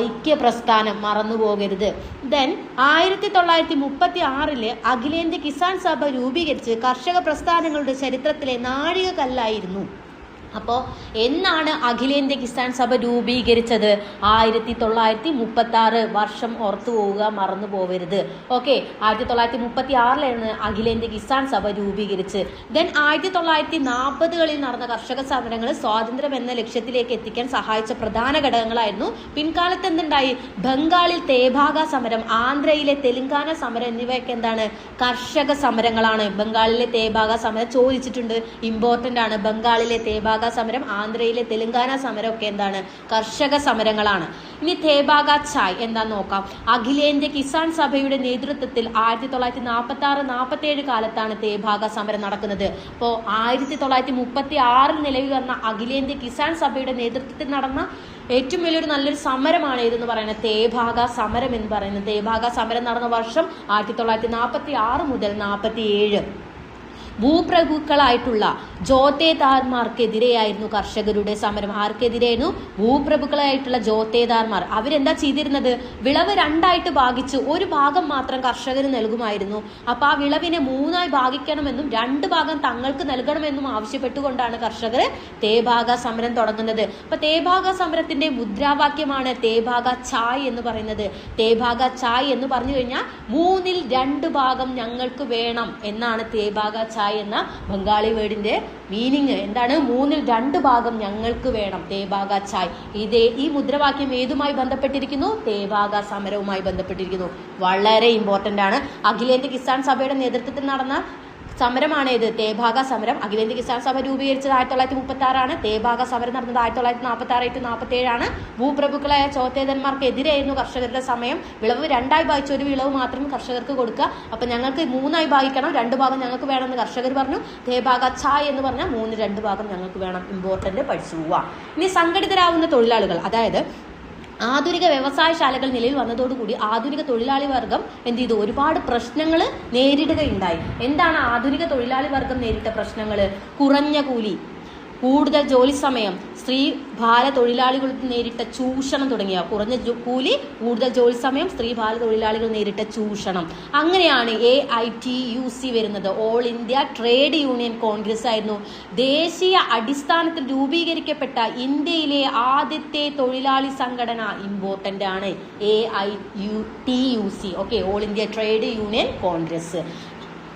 ഐക്യ പ്രസ്ഥാനം, മറന്നു പോകരുത്. ദെൻ 1936 അഖിലേന്ത്യാ കിസാൻ സഭ രൂപീകരിച്ച് കർഷക പ്രസ്ഥാനങ്ങളുടെ ചരിത്രത്തിലെ നാഴികക്കല്ലായിരുന്നു. അപ്പോൾ എന്നാണ് അഖിലേന്ത്യാ കിസാൻ സഭ രൂപീകരിച്ചത്? 1936. വർഷം ഓർത്തു പോവുക, മറന്നു പോവരുത്. ഓക്കെ, 1936 അഖിലേന്ത്യാ കിസാൻ സഭ രൂപീകരിച്ച്. ദെൻ 1940കളിൽ നടന്ന കർഷക സമരങ്ങൾ സ്വാതന്ത്ര്യം എന്ന ലക്ഷ്യത്തിലേക്ക് എത്തിക്കാൻ സഹായിച്ച പ്രധാന ഘടകങ്ങളായിരുന്നു. പിൻകാലത്ത് എന്തുണ്ടായി? ബംഗാളിൽ തേഭാഗ സമരം, ആന്ധ്രയിലെ തെലുങ്കാന സമരം എന്നിവയൊക്കെ എന്താണ്? കർഷക സമരങ്ങളാണ്. ബംഗാളിലെ തേഭാഗ സമരം ചോദിച്ചിട്ടുണ്ട്, ഇമ്പോർട്ടന്റ് ആണ്. ബംഗാളിലെ തേഭാഗ സമരം, ആന്ധ്രയിലെ തെലുങ്കാന സമരം ഒക്കെ എന്താണ്? കർഷക സമരങ്ങളാണ്. ഇനി തേഭാഗ ചായ് എന്താന്ന് നോക്കാം. അഖിലേന്ത്യാ കിസാൻ സഭയുടെ നേതൃത്വത്തിൽ 1946-47 കാലത്താണ് തേഭാഗ സമരം നടക്കുന്നത്. അപ്പോൾ 1936 നിലവിൽ വന്ന അഖിലേന്ത്യാ കിസാൻ സഭയുടെ നേതൃത്വത്തിൽ നടന്ന ഏറ്റവും വലിയൊരു നല്ലൊരു സമരമാണ് ഇതെന്ന് പറയുന്നത് തേഭാഗ സമരം എന്ന് പറയുന്നത്. തേഭാഗ സമരം നടന്ന വർഷം 1946 മുതൽ 47. ഭൂപ്രഭുക്കളായിട്ടുള്ള ജോത്തേദാർമാർക്കെതിരെയായിരുന്നു കർഷകരുടെ സമരം. ആർക്കെതിരെയായിരുന്നു? ഭൂപ്രഭുക്കളായിട്ടുള്ള ജോത്തേദാർമാർ. അവരെന്താ ചെയ്തിരുന്നത്? വിളവ് 2ആയിട്ട് ഭാഗിച്ച് ഒരു ഭാഗം മാത്രം കർഷകന് നൽകുമായിരുന്നു. അപ്പൊ ആ വിളവിനെ 3ആയി ഭാഗിക്കണമെന്നും 2 ഭാഗം തങ്ങൾക്ക് നൽകണമെന്നും ആവശ്യപ്പെട്ടുകൊണ്ടാണ് കർഷകർ തേഭാഗ സമരം തുടങ്ങുന്നത്. അപ്പൊ തേഭാഗ സമരത്തിന്റെ മുദ്രാവാക്യമാണ് തേഭാഗ ചായ് എന്ന് പറയുന്നത്. തേഭാഗ ചായ് എന്ന് പറഞ്ഞു കഴിഞ്ഞാൽ 3ൽ 2 ഭാഗം ഞങ്ങൾക്ക് വേണം എന്നാണ് തേഭാഗ ചായ് എന്ന ബംഗാളി വേർഡിന്റെ മീനിങ്. എന്താണ്? 3ൽ 2 ഭാഗം ഞങ്ങൾക്ക് വേണം. തേഭാഗ ചായ്. ഈ മുദ്രാവാക്യം ഏതുമായി ബന്ധപ്പെട്ടിരിക്കുന്നു? തേഭാഗ സമരവുമായി ബന്ധപ്പെട്ടിരിക്കുന്നു. വളരെ ഇമ്പോർട്ടന്റ് ആണ്. അഖിലേന്ത്യാ കിസാൻ സഭയുടെ നേതൃത്വത്തിൽ നടന്ന സമരമാണ് ഇത് തേഭാഗ സമരം. അഖിലേന്ത്യാ കിസാൻ സഭ രൂപീകരിച്ചത് 1936. തേഭാഗ സമരം നടന്നത് 1946-47. ഭൂപ്രഭുക്കളായ ചോത്തേതന്മാർക്കെതിരെയായിരുന്നു കർഷകരുടെ സമയം. വിളവ് 2ആയി ഭാഗിച്ച ഒരു വിളവ് മാത്രം കർഷകർക്ക് കൊടുക്കുക. അപ്പൊ ഞങ്ങൾക്ക് 3ആയി ഭാഗിക്കണം, 2 ഭാഗം ഞങ്ങൾക്ക് വേണമെന്ന് കർഷകർ പറഞ്ഞു. തേഭാഗ ചായ് എന്ന് പറഞ്ഞാൽ 3 2 ഭാഗം ഞങ്ങൾക്ക് വേണം. ഇമ്പോർട്ടന്റ് പഠിച്ചു പോവാ. ഇനി സംഘടിതരാകുന്ന തൊഴിലാളികൾ, അതായത് ആധുനിക വ്യവസായശാലകൾ നിലയിൽ വന്നതോടുകൂടി ആധുനിക തൊഴിലാളി വർഗം എന്ത് ചെയ്തു? ഒരുപാട് പ്രശ്നങ്ങൾ നേരിടുകയുണ്ടായി. എന്താണ് ആധുനിക തൊഴിലാളി വർഗം നേരിട്ട പ്രശ്നങ്ങൾ? കുറഞ്ഞ കൂലി, കൂടുതൽ ജോലി സമയം, സ്ത്രീ ബാല തൊഴിലാളികൾ നേരിട്ട ചൂഷണം തുടങ്ങിയ. കുറഞ്ഞ കൂലി, കൂടുതൽ ജോലി സമയം, സ്ത്രീ ബാല തൊഴിലാളികൾ നേരിട്ട ചൂഷണം. അങ്ങനെയാണ് AITUC വരുന്നത്. All India trade union Congress ആയിരുന്നു. ദേശീയ അടിസ്ഥാനത്തിൽ രൂപീകരിക്കപ്പെട്ട ഇന്ത്യയിലെ ആദ്യത്തെ തൊഴിലാളി സംഘടന. ഇമ്പോർട്ടന്റ് ആണ് AITUC. Okay, all India trade union Congress.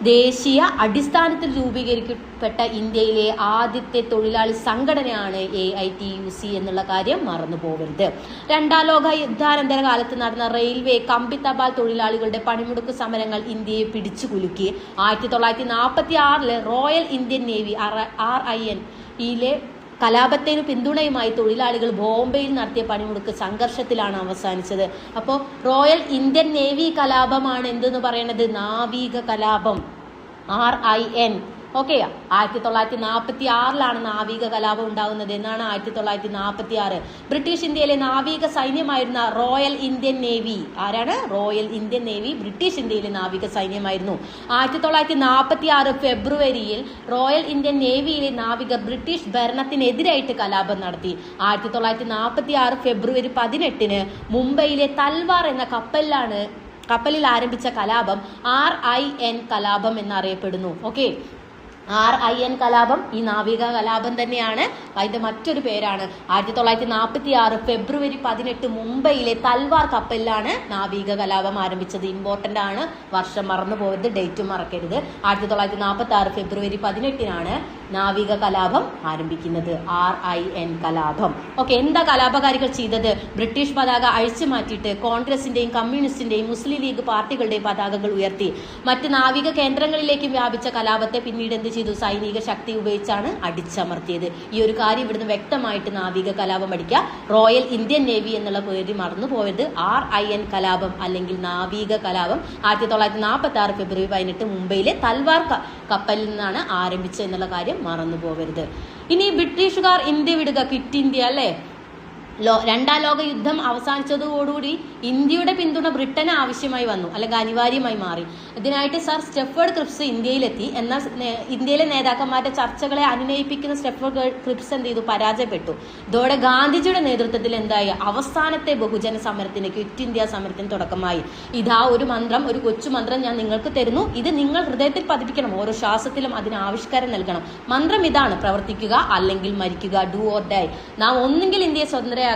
ദേശീയ അടിസ്ഥാനത്തിൽ രൂപീകരിക്കപ്പെട്ട ഇന്ത്യയിലെ ആദ്യത്തെ തൊഴിലാളി സംഘടനയാണ് AITUC എന്നുള്ള കാര്യം മറന്നു പോകരുത്. രണ്ടാം ലോക യുദ്ധാനന്തര കാലത്ത് നടന്ന റെയിൽവേ കമ്പി തപാൽ തൊഴിലാളികളുടെ പണിമുടക്ക് സമരങ്ങൾ ഇന്ത്യയെ പിടിച്ചു കുലുക്കി. 1946 റോയൽ ഇന്ത്യൻ നേവി RIN യിലെ കലാപത്തിന് പിന്തുണയുമായി തൊഴിലാളികൾ ബോംബെയിൽ നടത്തിയ പണിമുടക്ക് സംഘർഷത്തിലാണ് അവസാനിച്ചത്. അപ്പോൾ റോയൽ ഇന്ത്യൻ നേവി കലാപമാണ് എന്തെന്ന് പറയുന്നത്? നാവിക കലാപം, RIN. ഓക്കെ, 1946 നാവിക കലാപം ഉണ്ടാകുന്നത്. എന്നാണ് 1946. ബ്രിട്ടീഷ് ഇന്ത്യയിലെ നാവിക സൈന്യമായിരുന്ന റോയൽ ഇന്ത്യൻ നേവി, ആരാണ്? റോയൽ ഇന്ത്യൻ നേവി ബ്രിട്ടീഷ് ഇന്ത്യയിലെ നാവിക സൈന്യമായിരുന്നു. 1946 ഫെബ്രുവരിയിൽ റോയൽ ഇന്ത്യൻ നേവിയിലെ നാവികർ ബ്രിട്ടീഷ് ഭരണത്തിനെതിരായിട്ട് കലാപം നടത്തി. 1946 ഫെബ്രുവരി 18 മുംബൈയിലെ തൽവാർ എന്ന കപ്പലിൽ ആരംഭിച്ച കലാപം RIN കലാപം എന്നറിയപ്പെടുന്നു. ഓക്കെ, RIN കലാപം ഈ നാവിക കലാപം തന്നെയാണ്. അതിന്റെ മറ്റൊരു പേരാണ്. 1946 ഫെബ്രുവരി 18 മുംബൈയിലെ തൽവാർ കപ്പലിലാണ് നാവിക കലാപം ആരംഭിച്ചത്. ഇമ്പോർട്ടന്റ് ആണ്, വർഷം മറന്നു പോകരുത്, ഡേറ്റും മറക്കരുത്. 1946 ഫെബ്രുവരി 18 നാവിക കലാപം ആരംഭിക്കുന്നത്, RIN കലാപം. ഓക്കെ, എന്താ കലാപകാരികൾ ചെയ്തത്? ബ്രിട്ടീഷ് പതാക അഴിച്ചു മാറ്റിയിട്ട് കോൺഗ്രസിന്റെയും കമ്മ്യൂണിസ്റ്റിന്റെയും മുസ്ലിം ലീഗ് പാർട്ടികളുടെയും പതാകകൾ ഉയർത്തി. മറ്റ് നാവിക കേന്ദ്രങ്ങളിലേക്കും വ്യാപിച്ച കലാപത്തെ പിന്നീട് എന്ത് ചെയ്തു? സൈനിക ശക്തി ഉപയോഗിച്ചാണ് അടിച്ചമർത്തിയത്. ഈ ഒരു കാര്യം ഇവിടുന്ന് വ്യക്തമായിട്ട് നാവിക കലാപം പഠിക്കുക. റോയൽ ഇന്ത്യൻ നേവി എന്നുള്ള പേര് മറന്നു പോയത്. RIN കലാപം അല്ലെങ്കിൽ നാവിക കലാപം 1946 ഫെബ്രുവരി 18 മുംബൈയിലെ തൽവാർ കപ്പലിൽ നിന്നാണ് ആരംഭിച്ചത് എന്നുള്ള കാര്യം മറന്നു പോകരുത്. ഇനി ബ്രിട്ടീഷുകാർ ഇന്ത്യ വിടുക, ക്വിറ്റ് ഇന്ത്യ അല്ലേ. രണ്ടാം ലോക യുദ്ധം അവസാനിച്ചതോടുകൂടി ഇന്ത്യയുടെ പിന്തുണ ബ്രിട്ടന് ആവശ്യമായി വന്നു, അല്ലെങ്കിൽ അനിവാര്യമായി മാറി. ഇതിനായിട്ട് സർ സ്റ്റെഫേർഡ് ക്രിപ്സ് ഇന്ത്യയിലെത്തി. എന്നാൽ ഇന്ത്യയിലെ നേതാക്കന്മാരുടെ ചർച്ചകളെ അനുനയിപ്പിക്കുന്ന സ്റ്റെഫേർഡ് ക്രിപ്സ് എന്ത് ചെയ്തു? പരാജയപ്പെട്ടു. ഇതോടെ ഗാന്ധിജിയുടെ നേതൃത്വത്തിൽ എന്തായി? അവസാനത്തെ ബഹുജന സമരത്തിന്, ക്വിറ്റ് ഇന്ത്യ സമരത്തിന് തുടക്കമായി. ഇതാ ഒരു മന്ത്രം, ഒരു കൊച്ചു മന്ത്രം ഞാൻ നിങ്ങൾക്ക് തരുന്നു. ഇത് നിങ്ങൾ ഹൃദയത്തിൽ പതിപ്പിക്കണം. ഓരോ ശ്വാസത്തിലും അതിന് ആവിഷ്കാരം നൽകണം. മന്ത്രം ഇതാണ്: പ്രവർത്തിക്കുക അല്ലെങ്കിൽ മരിക്കുക. Do or die. നാം ഒന്നെങ്കിൽ ഇന്ത്യയെ സ്വതന്ത്രയാക്കും,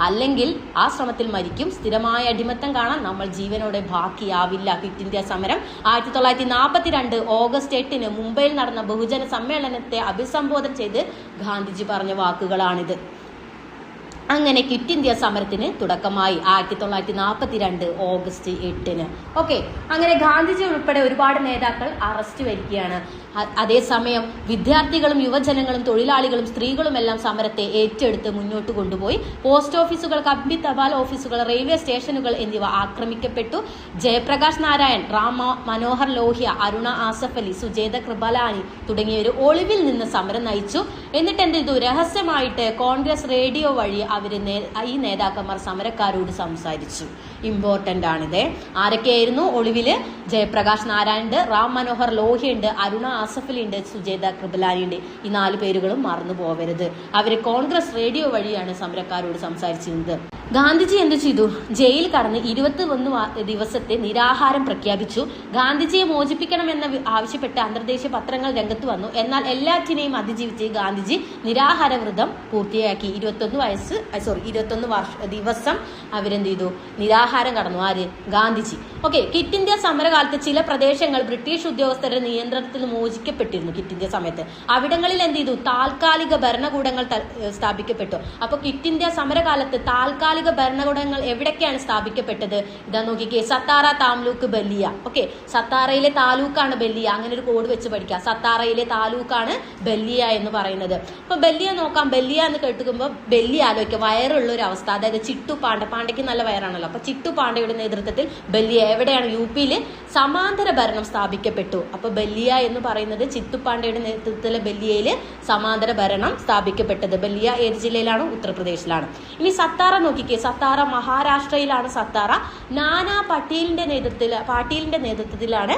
അല്ലെങ്കിൽ ആ ശ്രമത്തിൽ മരിക്കും. സ്ഥിരമായ അടിമത്തം കാണാൻ നമ്മൾ ജീവനോടെ ബാക്കിയാവില്ല. ക്വിറ്റ് ഇന്ത്യ സമരം 1942 ഓഗസ്റ്റ് 8 മുംബൈയിൽ നടന്ന ബഹുജന സമ്മേളനത്തെ അഭിസംബോധന ചെയ്ത് ഗാന്ധിജി പറഞ്ഞ വാക്കുകളാണിത്. അങ്ങനെ ക്വിറ്റ് ഇന്ത്യ സമരത്തിന് തുടക്കമായി 1942 ഓഗസ്റ്റ് 8. ഓക്കെ, അങ്ങനെ ഗാന്ധിജി ഉൾപ്പെടെ ഒരുപാട് നേതാക്കൾ അറസ്റ്റ് വരികയാണ്. അതേസമയം വിദ്യാർത്ഥികളും യുവജനങ്ങളും തൊഴിലാളികളും സ്ത്രീകളും എല്ലാം സമരത്തെ ഏറ്റെടുത്ത് മുന്നോട്ട് കൊണ്ടുപോയി. പോസ്റ്റ് ഓഫീസുകൾ, കമ്പി തപാൽ ഓഫീസുകൾ, റെയിൽവേ സ്റ്റേഷനുകൾ എന്നിവ ആക്രമിക്കപ്പെട്ടു. ജയപ്രകാശ് നാരായൺ, റാം മനോഹർ ലോഹ്യ, അരുണ ആസഫ് അലി, സുജേത കൃപലാനി തുടങ്ങിയവർ ഒളിവിൽ നിന്ന് സമരം നയിച്ചു. എന്നിട്ട് എന്ത് ചെയ്തു? രഹസ്യമായിട്ട് കോൺഗ്രസ് റേഡിയോ വഴി ഈ നേതാക്കന്മാർ സമരക്കാരോട് സംസാരിച്ചു. ഇമ്പോർട്ടന്റ് ആണിത്. ആരൊക്കെയായിരുന്നു ഒളിവില്? ജയപ്രകാശ് നാരായൺ ഉണ്ട്, റാം മനോഹർ ലോഹ്യ ഉണ്ട്, അരുണ ആസഫ് അലി ഉണ്ട്, സുജേത കൃപലാനി ഉണ്ട്. ഈ 4 പേരുകളും മറന്നു പോകരുത്. അവര് കോൺഗ്രസ് റേഡിയോ വഴിയാണ് സമരക്കാരോട് സംസാരിച്ചിരുന്നത്. ഗാന്ധിജി എന്ത് ചെയ്തു? ജയിൽ കടന്ന് 21 ദിവസത്തെ നിരാഹാരം പ്രഖ്യാപിച്ചു. ഗാന്ധിജിയെ മോചിപ്പിക്കണമെന്ന് ആവശ്യപ്പെട്ട് അന്തർദേശീയ പത്രങ്ങൾ രംഗത്ത് വന്നു. എന്നാൽ എല്ലാറ്റിനെയും അതിജീവിച്ച് ഗാന്ധിജി നിരാഹാര വ്രതം പൂർത്തിയാക്കി. 21 ദിവസം അവരെന്ത് ചെയ്തു? നിരാഹാരം കടന്നു. ആര്? ഗാന്ധിജി. ഓക്കെ, ക്വിറ്റ് ഇന്ത്യ സമരകാലത്ത് ചില പ്രദേശങ്ങൾ ബ്രിട്ടീഷ് ഉദ്യോഗസ്ഥരുടെ നിയന്ത്രണത്തിൽ മോചിക്കപ്പെട്ടിരുന്നു. ക്വിറ്റ് ഇന്ത്യ സമയത്ത് അവിടങ്ങളിൽ എന്ത് ചെയ്തു? താൽക്കാലിക ഭരണകൂടങ്ങൾ സ്ഥാപിക്കപ്പെട്ടു. അപ്പൊ ക്വിറ്റ് ഇന്ത്യ സമരകാലത്ത് താൽക്കാലിക ഭരണകൂടങ്ങൾ എവിടേക്കാണ് സ്ഥാപിക്കപ്പെട്ടത്? ഇതാ നോക്കിക്കേ, സത്താറ, താംലൂക്ക്, ബല്ലിയ. ഓക്കെ, സത്താറയിലെ താലൂക്കാണ് ബല്ലിയ. അങ്ങനെ ഒരു കോഡ് വെച്ച് പഠിക്കുക. സത്താറയിലെ താലൂക്കാണ് ബല്ലിയ എന്ന് പറയുന്നത്. അപ്പൊ ബല്ലിയ നോക്കാം. ബല്ലിയ എന്ന് കേട്ടുമ്പോൾ ബല്ലിയ ആലോചിക്കുക, വയറുള്ള ഒരു അവസ്ഥ. അതായത് പാണ്ഡയ്ക്ക് നല്ല വയറാണല്ലോ. അപ്പൊ പാണ്ഡയുടെ നേതൃത്വത്തിൽ ബല്ലിയ എവിടെയാണ്? UP-യിൽ സമാന്തര ഭരണം സ്ഥാപിക്കപ്പെട്ടു. അപ്പൊ ബല്ലിയ എന്ന് പറയുന്നത് പാണ്ഡയുടെ നേതൃത്വത്തിലെ ബല്ലിയയിൽ സമാന്തര ഭരണം സ്ഥാപിക്കപ്പെട്ടത്. ബല്ലിയ ഏത് ജില്ലയിലാണ്? ഉത്തർപ്രദേശിലാണ്. ഇനി സത്താറ നോക്കിക്കേ. സത്താറ മഹാരാഷ്ട്രയിലാണ്. സത്താറ നാനാ പാട്ടീലിന്റെ നേതൃത്വത്തിലാണ്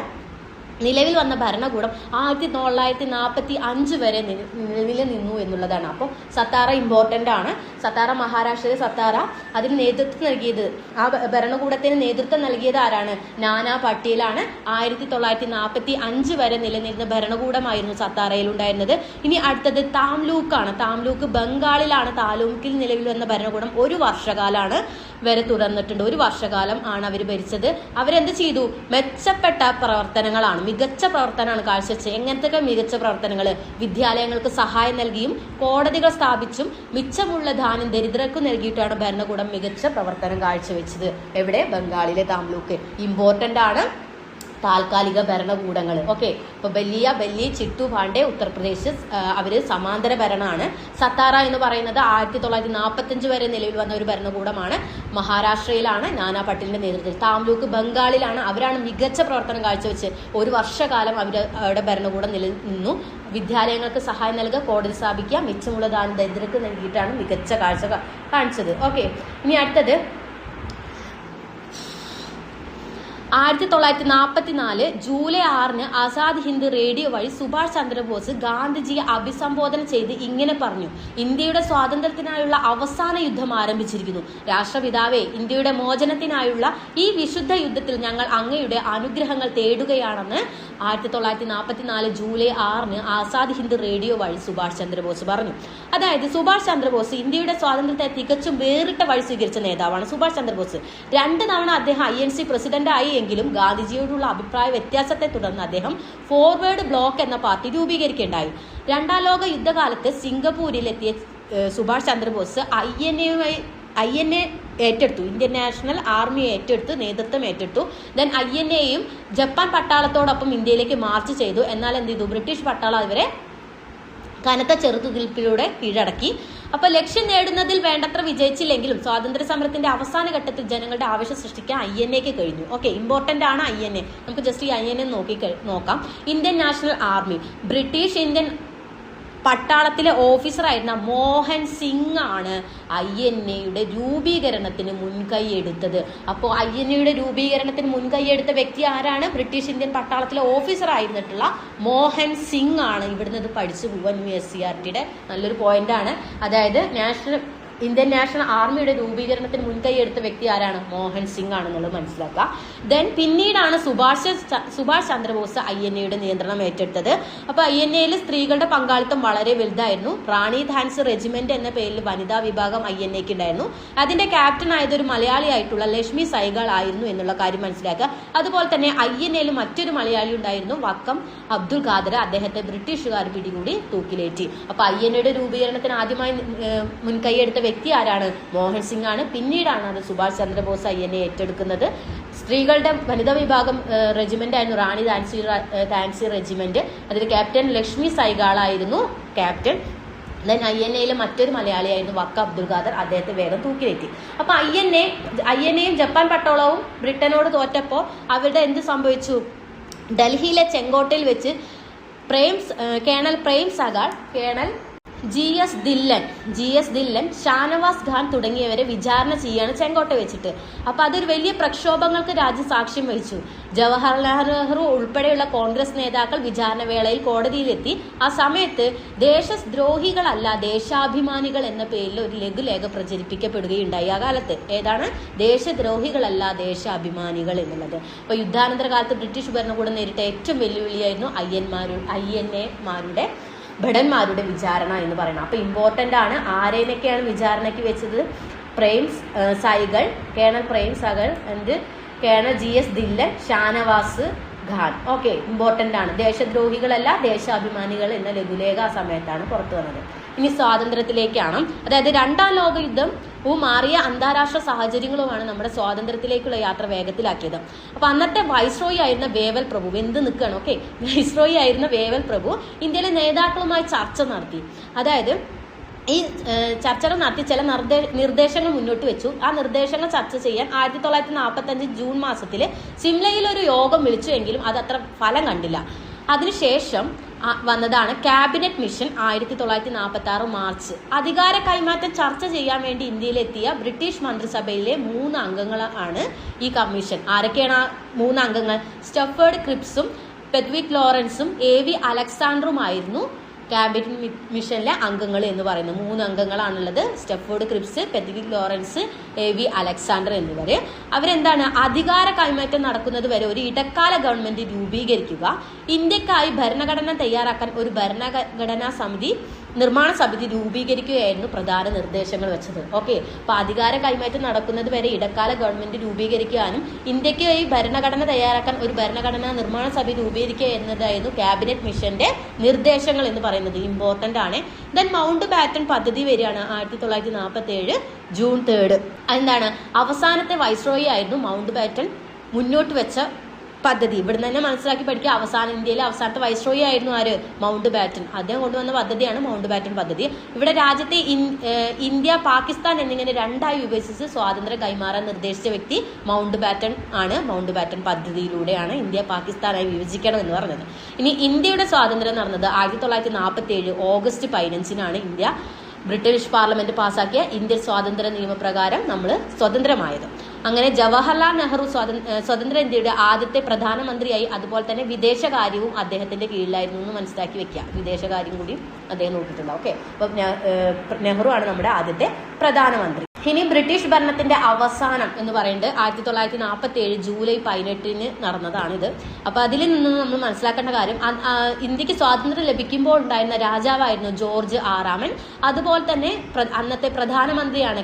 നിലവിൽ വന്ന ഭരണകൂടം 1945 വരെ നിലവിൽ നിന്നു എന്നുള്ളതാണ്. അപ്പോൾ സത്താറ ഇമ്പോർട്ടൻ്റ് ആണ്. സത്താറ മഹാരാഷ്ട്രയിലെ സത്താറ. അതിന് നേതൃത്വം നൽകിയത്, ആ ഭരണകൂടത്തിന് നേതൃത്വം നൽകിയത് ആരാണ്? നാനാ പട്ടേലാണ്. 1945 വരെ നിലനിന്ന ഭരണകൂടമായിരുന്നു സത്താറയിൽ ഉണ്ടായിരുന്നത്. ഇനി അടുത്തത് താംലൂക്കാണ്. താംലൂക്ക് ബംഗാളിലാണ്. താലൂക്കിൽ നിലവിൽ വന്ന ഭരണകൂടം 1 വർഷകാലമാണ് വരെ തുടർന്നിട്ടുണ്ട്. 1 വർഷകാലം ആണ് അവർ ഭരിച്ചത്. അവരെന്ത് ചെയ്തു? മെച്ചപ്പെട്ട പ്രവർത്തനങ്ങളാണ്. മികച്ച പ്രവർത്തനമാണ് കാഴ്ചവെച്ചത്. എങ്ങനത്തെ മികച്ച പ്രവർത്തനങ്ങൾ? വിദ്യാലയങ്ങൾക്ക് സഹായം നൽകിയും കോടതികൾ സ്ഥാപിച്ചും മിച്ചമുള്ള ധാന്യം ദരിദ്രർക്ക് നൽകിയിട്ടാണ് ഭരണകൂടം മികച്ച പ്രവർത്തനം കാഴ്ചവെച്ചത്. എവിടെ? ബംഗാളിലെ താംലൂക്ക്. ഇമ്പോർട്ടൻ്റ് ആണ് താൽക്കാലിക ഭരണകൂടങ്ങൾ. ഓക്കെ, ഇപ്പൊ ബല്ലിയ ചിട്ടു പാണ്ഡെ ഉത്തർപ്രദേശ്, അവര് സമാന്തര ഭരണമാണ്. സത്താറ എന്ന് പറയുന്നത് 1945 വരെ നിലവിൽ വന്ന ഒരു ഭരണകൂടമാണ്. മഹാരാഷ്ട്രയിലാണ് നാനാ പട്ടേലിന്റെ നേതൃത്വത്തിൽ. താംലൂക്ക് ബംഗാളിലാണ്. അവരാണ് മികച്ച പ്രവർത്തനം കാഴ്ചവെച്ച് 1 വർഷക്കാലം അവരുടെ ഭരണകൂടം നിലനിന്നു. വിദ്യാലയങ്ങൾക്ക് സഹായം നൽകുക, കോടതി സ്ഥാപിക്കുക, മിച്ചമുള്ള ദാനം ദരിദ്രർക്ക് നൽകിയിട്ടാണ് മികച്ച കാഴ്ച കാണിച്ചത്. ഓക്കെ, ഇനി അടുത്തത് 1944 ജൂലൈ 6 ആസാദ് ഹിന്ദ് റേഡിയോ വഴി സുഭാഷ് ചന്ദ്രബോസ് ഗാന്ധിജിയെ അഭിസംബോധന ചെയ്ത് ഇങ്ങനെ പറഞ്ഞു: ഇന്ത്യയുടെ സ്വാതന്ത്ര്യത്തിനായുള്ള അവസാന യുദ്ധം ആരംഭിച്ചിരിക്കുന്നു. രാഷ്ട്രപിതാവേ, ഇന്ത്യയുടെ മോചനത്തിനായുള്ള ഈ വിശുദ്ധ യുദ്ധത്തിൽ ഞങ്ങൾ അങ്ങയുടെ അനുഗ്രഹങ്ങൾ തേടുകയാണെന്ന് 1944 ജൂലൈ 6 ആസാദ് ഹിന്ദ് റേഡിയോ വഴി സുഭാഷ് ചന്ദ്രബോസ് പറഞ്ഞു. അതായത് സുഭാഷ് ചന്ദ്രബോസ് ഇന്ത്യയുടെ സ്വാതന്ത്ര്യത്തെ തികച്ചും വേറിട്ട വഴി സ്വീകരിച്ച നേതാവാണ് സുഭാഷ് ചന്ദ്രബോസ്. 2 തവണ അദ്ദേഹം INC പ്രസിഡന്റായി. എങ്കിലും ഗാന്ധിജിയോടുള്ള അഭിപ്രായ വ്യത്യാസത്തെ തുടർന്ന് അദ്ദേഹം ഫോർവേഡ് ബ്ലോക്ക് എന്ന പാർട്ടി രൂപീകരിക്കുകയുണ്ടായി. 2ാം ലോക യുദ്ധകാലത്ത് സിംഗപ്പൂരിലെത്തിയ സുഭാഷ് ചന്ദ്രബോസ് INA ഏറ്റെടുത്തു. ഇന്ത്യൻ നാഷണൽ ആർമി നേതൃത്വം ഏറ്റെടുത്തു. ദെൻ INAയും ജപ്പാൻ പട്ടാളത്തോടൊപ്പം ഇന്ത്യയിലേക്ക് മാർച്ച് ചെയ്തു. എന്നാൽ എന്ത് ചെയ്തു? ബ്രിട്ടീഷ് പട്ടാളം അവരെ കനത്ത ചെറുത്തുനിൽപ്പിലൂടെ കീഴടക്കി. അപ്പൊ ലക്ഷ്യം നേടുന്നതിൽ വേണ്ടത്ര വിജയിച്ചില്ലെങ്കിലും സ്വാതന്ത്ര്യ സമരത്തിന്റെ അവസാന ഘട്ടത്തിൽ ജനങ്ങളുടെ ആവശ്യം സൃഷ്ടിക്കാൻ INAക്ക് കഴിഞ്ഞു. ഓക്കെ, ഇമ്പോർട്ടന്റ് ആണ് INA. നമുക്ക് ജസ്റ്റ് ഈ INA നോക്കാം. Indian National Army, British Indian പട്ടാളത്തിലെ ഓഫീസറായിരുന്ന മോഹൻ സിംഗ് ആണ് INAയുടെ രൂപീകരണത്തിന് മുൻകൈ എടുത്തത്. അപ്പോൾ INAയുടെ രൂപീകരണത്തിന് മുൻകൈ എടുത്ത വ്യക്തി ആരാണ്? ബ്രിട്ടീഷ് ഇന്ത്യൻ പട്ടാളത്തിലെ ഓഫീസർ ആയിരുന്നിട്ടുള്ള മോഹൻ സിംഗ് ആണ്. ഇവിടുന്ന് ഇത് പഠിച്ചു പോവാൻ USCRTയുടെ നല്ലൊരു പോയിന്റ് ആണ്. അതായത് ഇന്ത്യൻ നാഷണൽ ആർമിയുടെ രൂപീകരണത്തിന് മുൻകൈ എടുത്ത വ്യക്തി ആരാണ്? മോഹൻ സിംഗ് ആണെന്നുള്ളത് മനസ്സിലാക്കുക. ദെൻ പിന്നീടാണ് സുഭാഷ് ചന്ദ്രബോസ് INAയുടെ നിയന്ത്രണം ഏറ്റെടുത്തത്. അപ്പൊ INAയിൽ സ്ത്രീകളുടെ പങ്കാളിത്തം വളരെ വലുതായിരുന്നു. റാണി ധാൻസി റെജിമെന്റ് എന്ന പേരിൽ വനിതാ വിഭാഗം INAക്ക് ഉണ്ടായിരുന്നു. അതിന്റെ ക്യാപ്റ്റൻ ആയത് ഒരു മലയാളി ആയിട്ടുള്ള ലക്ഷ്മി സൈഗാൾ ആയിരുന്നു എന്നുള്ള കാര്യം മനസ്സിലാക്കുക. അതുപോലെ തന്നെ INAയിൽ മറ്റൊരു മലയാളി ഉണ്ടായിരുന്നു, വക്കം അബ്ദുൽ ഖാദർ. അദ്ദേഹത്തെ ബ്രിട്ടീഷുകാർ പിടികൂടി തൂക്കിലേറ്റി. അപ്പൊ INAയുടെ രൂപീകരണത്തിന് ആദ്യമായി മുൻകൈ എടുത്ത വ്യക്തി ആരാണ്? മോഹൻ സിംഗ് ആണ്. പിന്നീടാണ് അത് സുഭാഷ് ചന്ദ്രബോസ് INA ഏറ്റെടുക്കുന്നത്. സ്ത്രീകളുടെ വനിതാ വിഭാഗം റെജിമെന്റ് ആയിരുന്നു റാണി ധാൻസി റെജിമെന്റ്. അതിൽ ക്യാപ്റ്റൻ ലക്ഷ്മി സൈഗാൾ ആയിരുന്നു ക്യാപ്റ്റൻ. ദെൻ INAയിൽ മറ്റൊരു മലയാളിയായിരുന്നു വക്ക അബ്ദുൽ ഖാദർ. അദ്ദേഹത്തെ വേഗം തൂക്കിലേറ്റി. അപ്പൊ INAയും ജപ്പാൻ പട്ടാളവും ബ്രിട്ടനോട് തോറ്റപ്പോൾ അവരുടെ എന്ത് സംഭവിച്ചു? ഡൽഹിയിലെ ചെങ്കോട്ടയിൽ വെച്ച് colonel Prem Sahgal, colonel GS Dhillon, Shahnawaz Khan തുടങ്ങിയവരെ വിചാരണ ചെയ്യാണ് ചെങ്കോട്ട വെച്ചിട്ട്. അപ്പൊ അതൊരു വലിയ പ്രക്ഷോഭങ്ങൾക്ക് രാജ്യം സാക്ഷ്യം വഹിച്ചു. ജവഹർലാൽ നെഹ്റു ഉൾപ്പെടെയുള്ള കോൺഗ്രസ് നേതാക്കൾ വിചാരണ വേളയിൽ കോടതിയിലെത്തി. ആ സമയത്ത് ദേശദ്രോഹികളല്ല ദേശാഭിമാനികൾ എന്ന പേരിൽ ഒരു ലഘുലേഖ പ്രചരിപ്പിക്കപ്പെടുകയുണ്ടായി. ആ കാലത്ത് ഏതാണ്? ദേശദ്രോഹികളല്ല ദേശാഭിമാനികൾ എന്നുള്ളത്. അപ്പൊ യുദ്ധാനന്തര കാലത്ത് ബ്രിട്ടീഷ് ഭരണകൂടം നേരിട്ട ഏറ്റവും വെല്ലുവിളിയായിരുന്നു ഭടന്മാരുടെ വിചാരണ എന്ന് പറയുന്നത്. അപ്പൊ ഇമ്പോർട്ടന്റ് ആണ്. ആരേനൊക്കെയാണ് വിചാരണയ്ക്ക് വെച്ചത്? Sahgal, colonel Prem Sahgal and colonel GS Dhillon, Shahnawaz Khan. Okay, important ആണ്. ദേശദ്രോഹികളല്ല ദേശാഭിമാനികൾ എന്ന ലഘുലേഖ ആ സമയത്താണ് പുറത്തു വന്നത്. ഇനി സ്വാതന്ത്ര്യത്തിലേക്കാണ്. അതായത് 2ാം ലോക യുദ്ധവും മാറിയ അന്താരാഷ്ട്ര സാഹചര്യങ്ങളുമാണ് നമ്മുടെ സ്വാതന്ത്ര്യത്തിലേക്കുള്ള യാത്ര വേഗത്തിലാക്കിയത്. അപ്പൊ അന്നത്തെ വൈസ്രോയി ആയിരുന്ന വേവൽ പ്രഭു വൈസ്രോയി ആയിരുന്ന വേവൽ പ്രഭു ഇന്ത്യയിലെ നേതാക്കളുമായി ചർച്ച നടത്തി. അതായത് ഈ ചർച്ചകൾ നടത്തി ചില നിർദ്ദേശങ്ങൾ മുന്നോട്ട് വെച്ചു. ആ നിർദ്ദേശങ്ങൾ ചർച്ച ചെയ്യാൻ 1945 ജൂൺ മാസത്തില് സിംലയിൽ ഒരു യോഗം വിളിച്ചു. എങ്കിലും അത് അത്ര ഫലം കണ്ടില്ല. അതിനുശേഷം വന്നതാണ് ക്യാബിനറ്റ് മിഷൻ 1946 മാർച്ച്. അധികാര കൈമാറ്റം ചർച്ച ചെയ്യാൻ വേണ്ടി ഇന്ത്യയിലെത്തിയ ബ്രിട്ടീഷ് മന്ത്രിസഭയിലെ 3 അംഗങ്ങളാണ് ഈ കമ്മീഷൻ. ആരൊക്കെയാണ് ആ 3 അംഗങ്ങൾ? സ്റ്റഫേർഡ് ക്രിപ്സും പെത്വിക് ലോറൻസും AV അലക്സാണ്ടറുമായിരുന്നു ക്യാബിനറ്റ് മിഷനിലെ അംഗങ്ങൾ എന്ന് പറയുന്നത്. 3 അംഗങ്ങളാണുള്ളത്. Stafford Cripps, Pethick Lawrence, AV Alexander എന്നിവര്. അവരെന്താണ്? അധികാര കൈമാറ്റം നടക്കുന്നത് വരെ ഒരു ഇടക്കാല ഗവൺമെന്റ് രൂപീകരിക്കുക, ഇന്ത്യക്കായി ഭരണഘടന തയ്യാറാക്കാൻ ഒരു ഭരണഘടനാ സമിതി നിർമ്മാണ സമിതി രൂപീകരിക്കുകയായിരുന്നു പ്രധാന നിർദ്ദേശങ്ങൾ വെച്ചത്. ഓക്കെ, അപ്പൊ അധികാര കൈമാറ്റം നടക്കുന്നത് വരെ ഇടക്കാല ഗവൺമെന്റ് രൂപീകരിക്കാനും ഇന്ത്യക്ക് ഈ ഭരണഘടന തയ്യാറാക്കാൻ ഒരു ഭരണഘടനാ നിർമ്മാണ സമിതി രൂപീകരിക്കുക എന്നതായിരുന്നു ക്യാബിനറ്റ് മിഷന്റെ നിർദ്ദേശങ്ങൾ എന്ന് പറയുന്നത്. ഇമ്പോർട്ടന്റ് ആണ്. ദെൻ മൗണ്ട് ബാറ്റൺ പദ്ധതി വരികയാണ് 1947 ജൂൺ 3. എന്താണ്, അവസാനത്തെ വൈസ്രോയി ആയിരുന്നു മൗണ്ട് ബാറ്റൺ മുന്നോട്ട് വെച്ച പദ്ധതി. ഇവിടുന്ന് തന്നെ മനസ്സിലാക്കി പഠിക്കുക. ഇന്ത്യയിലെ അവസാനത്തെ വൈസ്രോയി ആയിരുന്നു ആര്? Mountbatten. അദ്ദേഹം കൊണ്ടുവന്ന പദ്ധതിയാണ് മൗണ്ട് ബാറ്റൺ പദ്ധതി. ഇവിടെ രാജ്യത്തെ ഇന്ത്യ പാകിസ്ഥാൻ എന്നിങ്ങനെ രണ്ടായി വിഭജിച്ച് സ്വാതന്ത്ര്യം കൈമാറാൻ നിർദ്ദേശിച്ച വ്യക്തി മൗണ്ട് ബാറ്റൺ ആണ്. മൗണ്ട് ബാറ്റൺ പദ്ധതിയിലൂടെയാണ് ഇന്ത്യ പാകിസ്ഥാനായി വിഭജിക്കണം എന്ന് പറഞ്ഞത്. ഇനി ഇന്ത്യയുടെ സ്വാതന്ത്ര്യം നടന്നത് 1947 ഓഗസ്റ്റ് 15 ഇന്ത്യ ബ്രിട്ടീഷ് പാർലമെന്റ് പാസാക്കിയ ഇന്ത്യൻ സ്വാതന്ത്ര്യ നിയമപ്രകാരം നമ്മൾ സ്വതന്ത്രമായത്. അങ്ങനെ ജവഹർലാൽ നെഹ്റു സ്വതന്ത്ര ഇന്ത്യയുടെ ആദ്യത്തെ പ്രധാനമന്ത്രിയായി. അതുപോലെ തന്നെ വിദേശകാര്യവും അദ്ദേഹത്തിന്റെ കീഴിലായിരുന്നു എന്ന് മനസ്സിലാക്കി വെക്കുക. വിദേശകാര്യം കൂടി അദ്ദേഹം നോക്കിയിട്ടുണ്ട്. ഓക്കെ, അപ്പൊ നെഹ്റു ആണ് നമ്മുടെ ആദ്യത്തെ പ്രധാനമന്ത്രി. ഇനി ബ്രിട്ടീഷ് ഭരണത്തിന്റെ അവസാനം എന്ന് പറയുന്നത് 1947 ജൂലൈ 18 നടന്നതാണിത്. അപ്പൊ അതിൽ നിന്ന് നമ്മൾ മനസ്സിലാക്കേണ്ട കാര്യം, ഇന്ത്യക്ക് സ്വാതന്ത്ര്യം ലഭിക്കുമ്പോൾ ഉണ്ടായിരുന്ന രാജാവായിരുന്നു ജോർജ് ആറാമൻ. അതുപോലെ തന്നെ അന്നത്തെ പ്രധാനമന്ത്രിയാണ്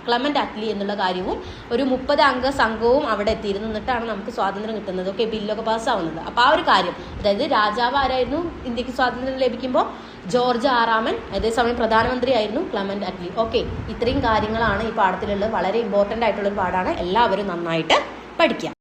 ക്ലെമന്റ് അറ്റ്ലി എന്നുള്ള കാര്യവും ഒരു 30 അംഗ സംഘവും അവിടെ എത്തിയിരുന്നു. എന്നിട്ടാണ് നമുക്ക് സ്വാതന്ത്ര്യം കിട്ടുന്നത്. ഓക്കെ, ബില്ലൊക്കെ പാസ്സാവുന്നത്. അപ്പൊ ആ ഒരു കാര്യം, അതായത് രാജാവ് ആരായിരുന്നു ഇന്ത്യക്ക് സ്വാതന്ത്ര്യം ലഭിക്കുമ്പോൾ? ജോർജ് ആറാമൻ. അതേസമയം പ്രധാനമന്ത്രിയായിരുന്നു ക്ലെമന്റ് അറ്റ്ലി. ഓക്കെ, ഇത്രയും കാര്യങ്ങളാണ് ഈ പാഠത്തിലുള്ളത്. വളരെ ഇമ്പോർട്ടന്റ് ആയിട്ടുള്ള ഒരു പാഠമാണ്. എല്ലാവരും നന്നായിട്ട് പഠിക്കുക.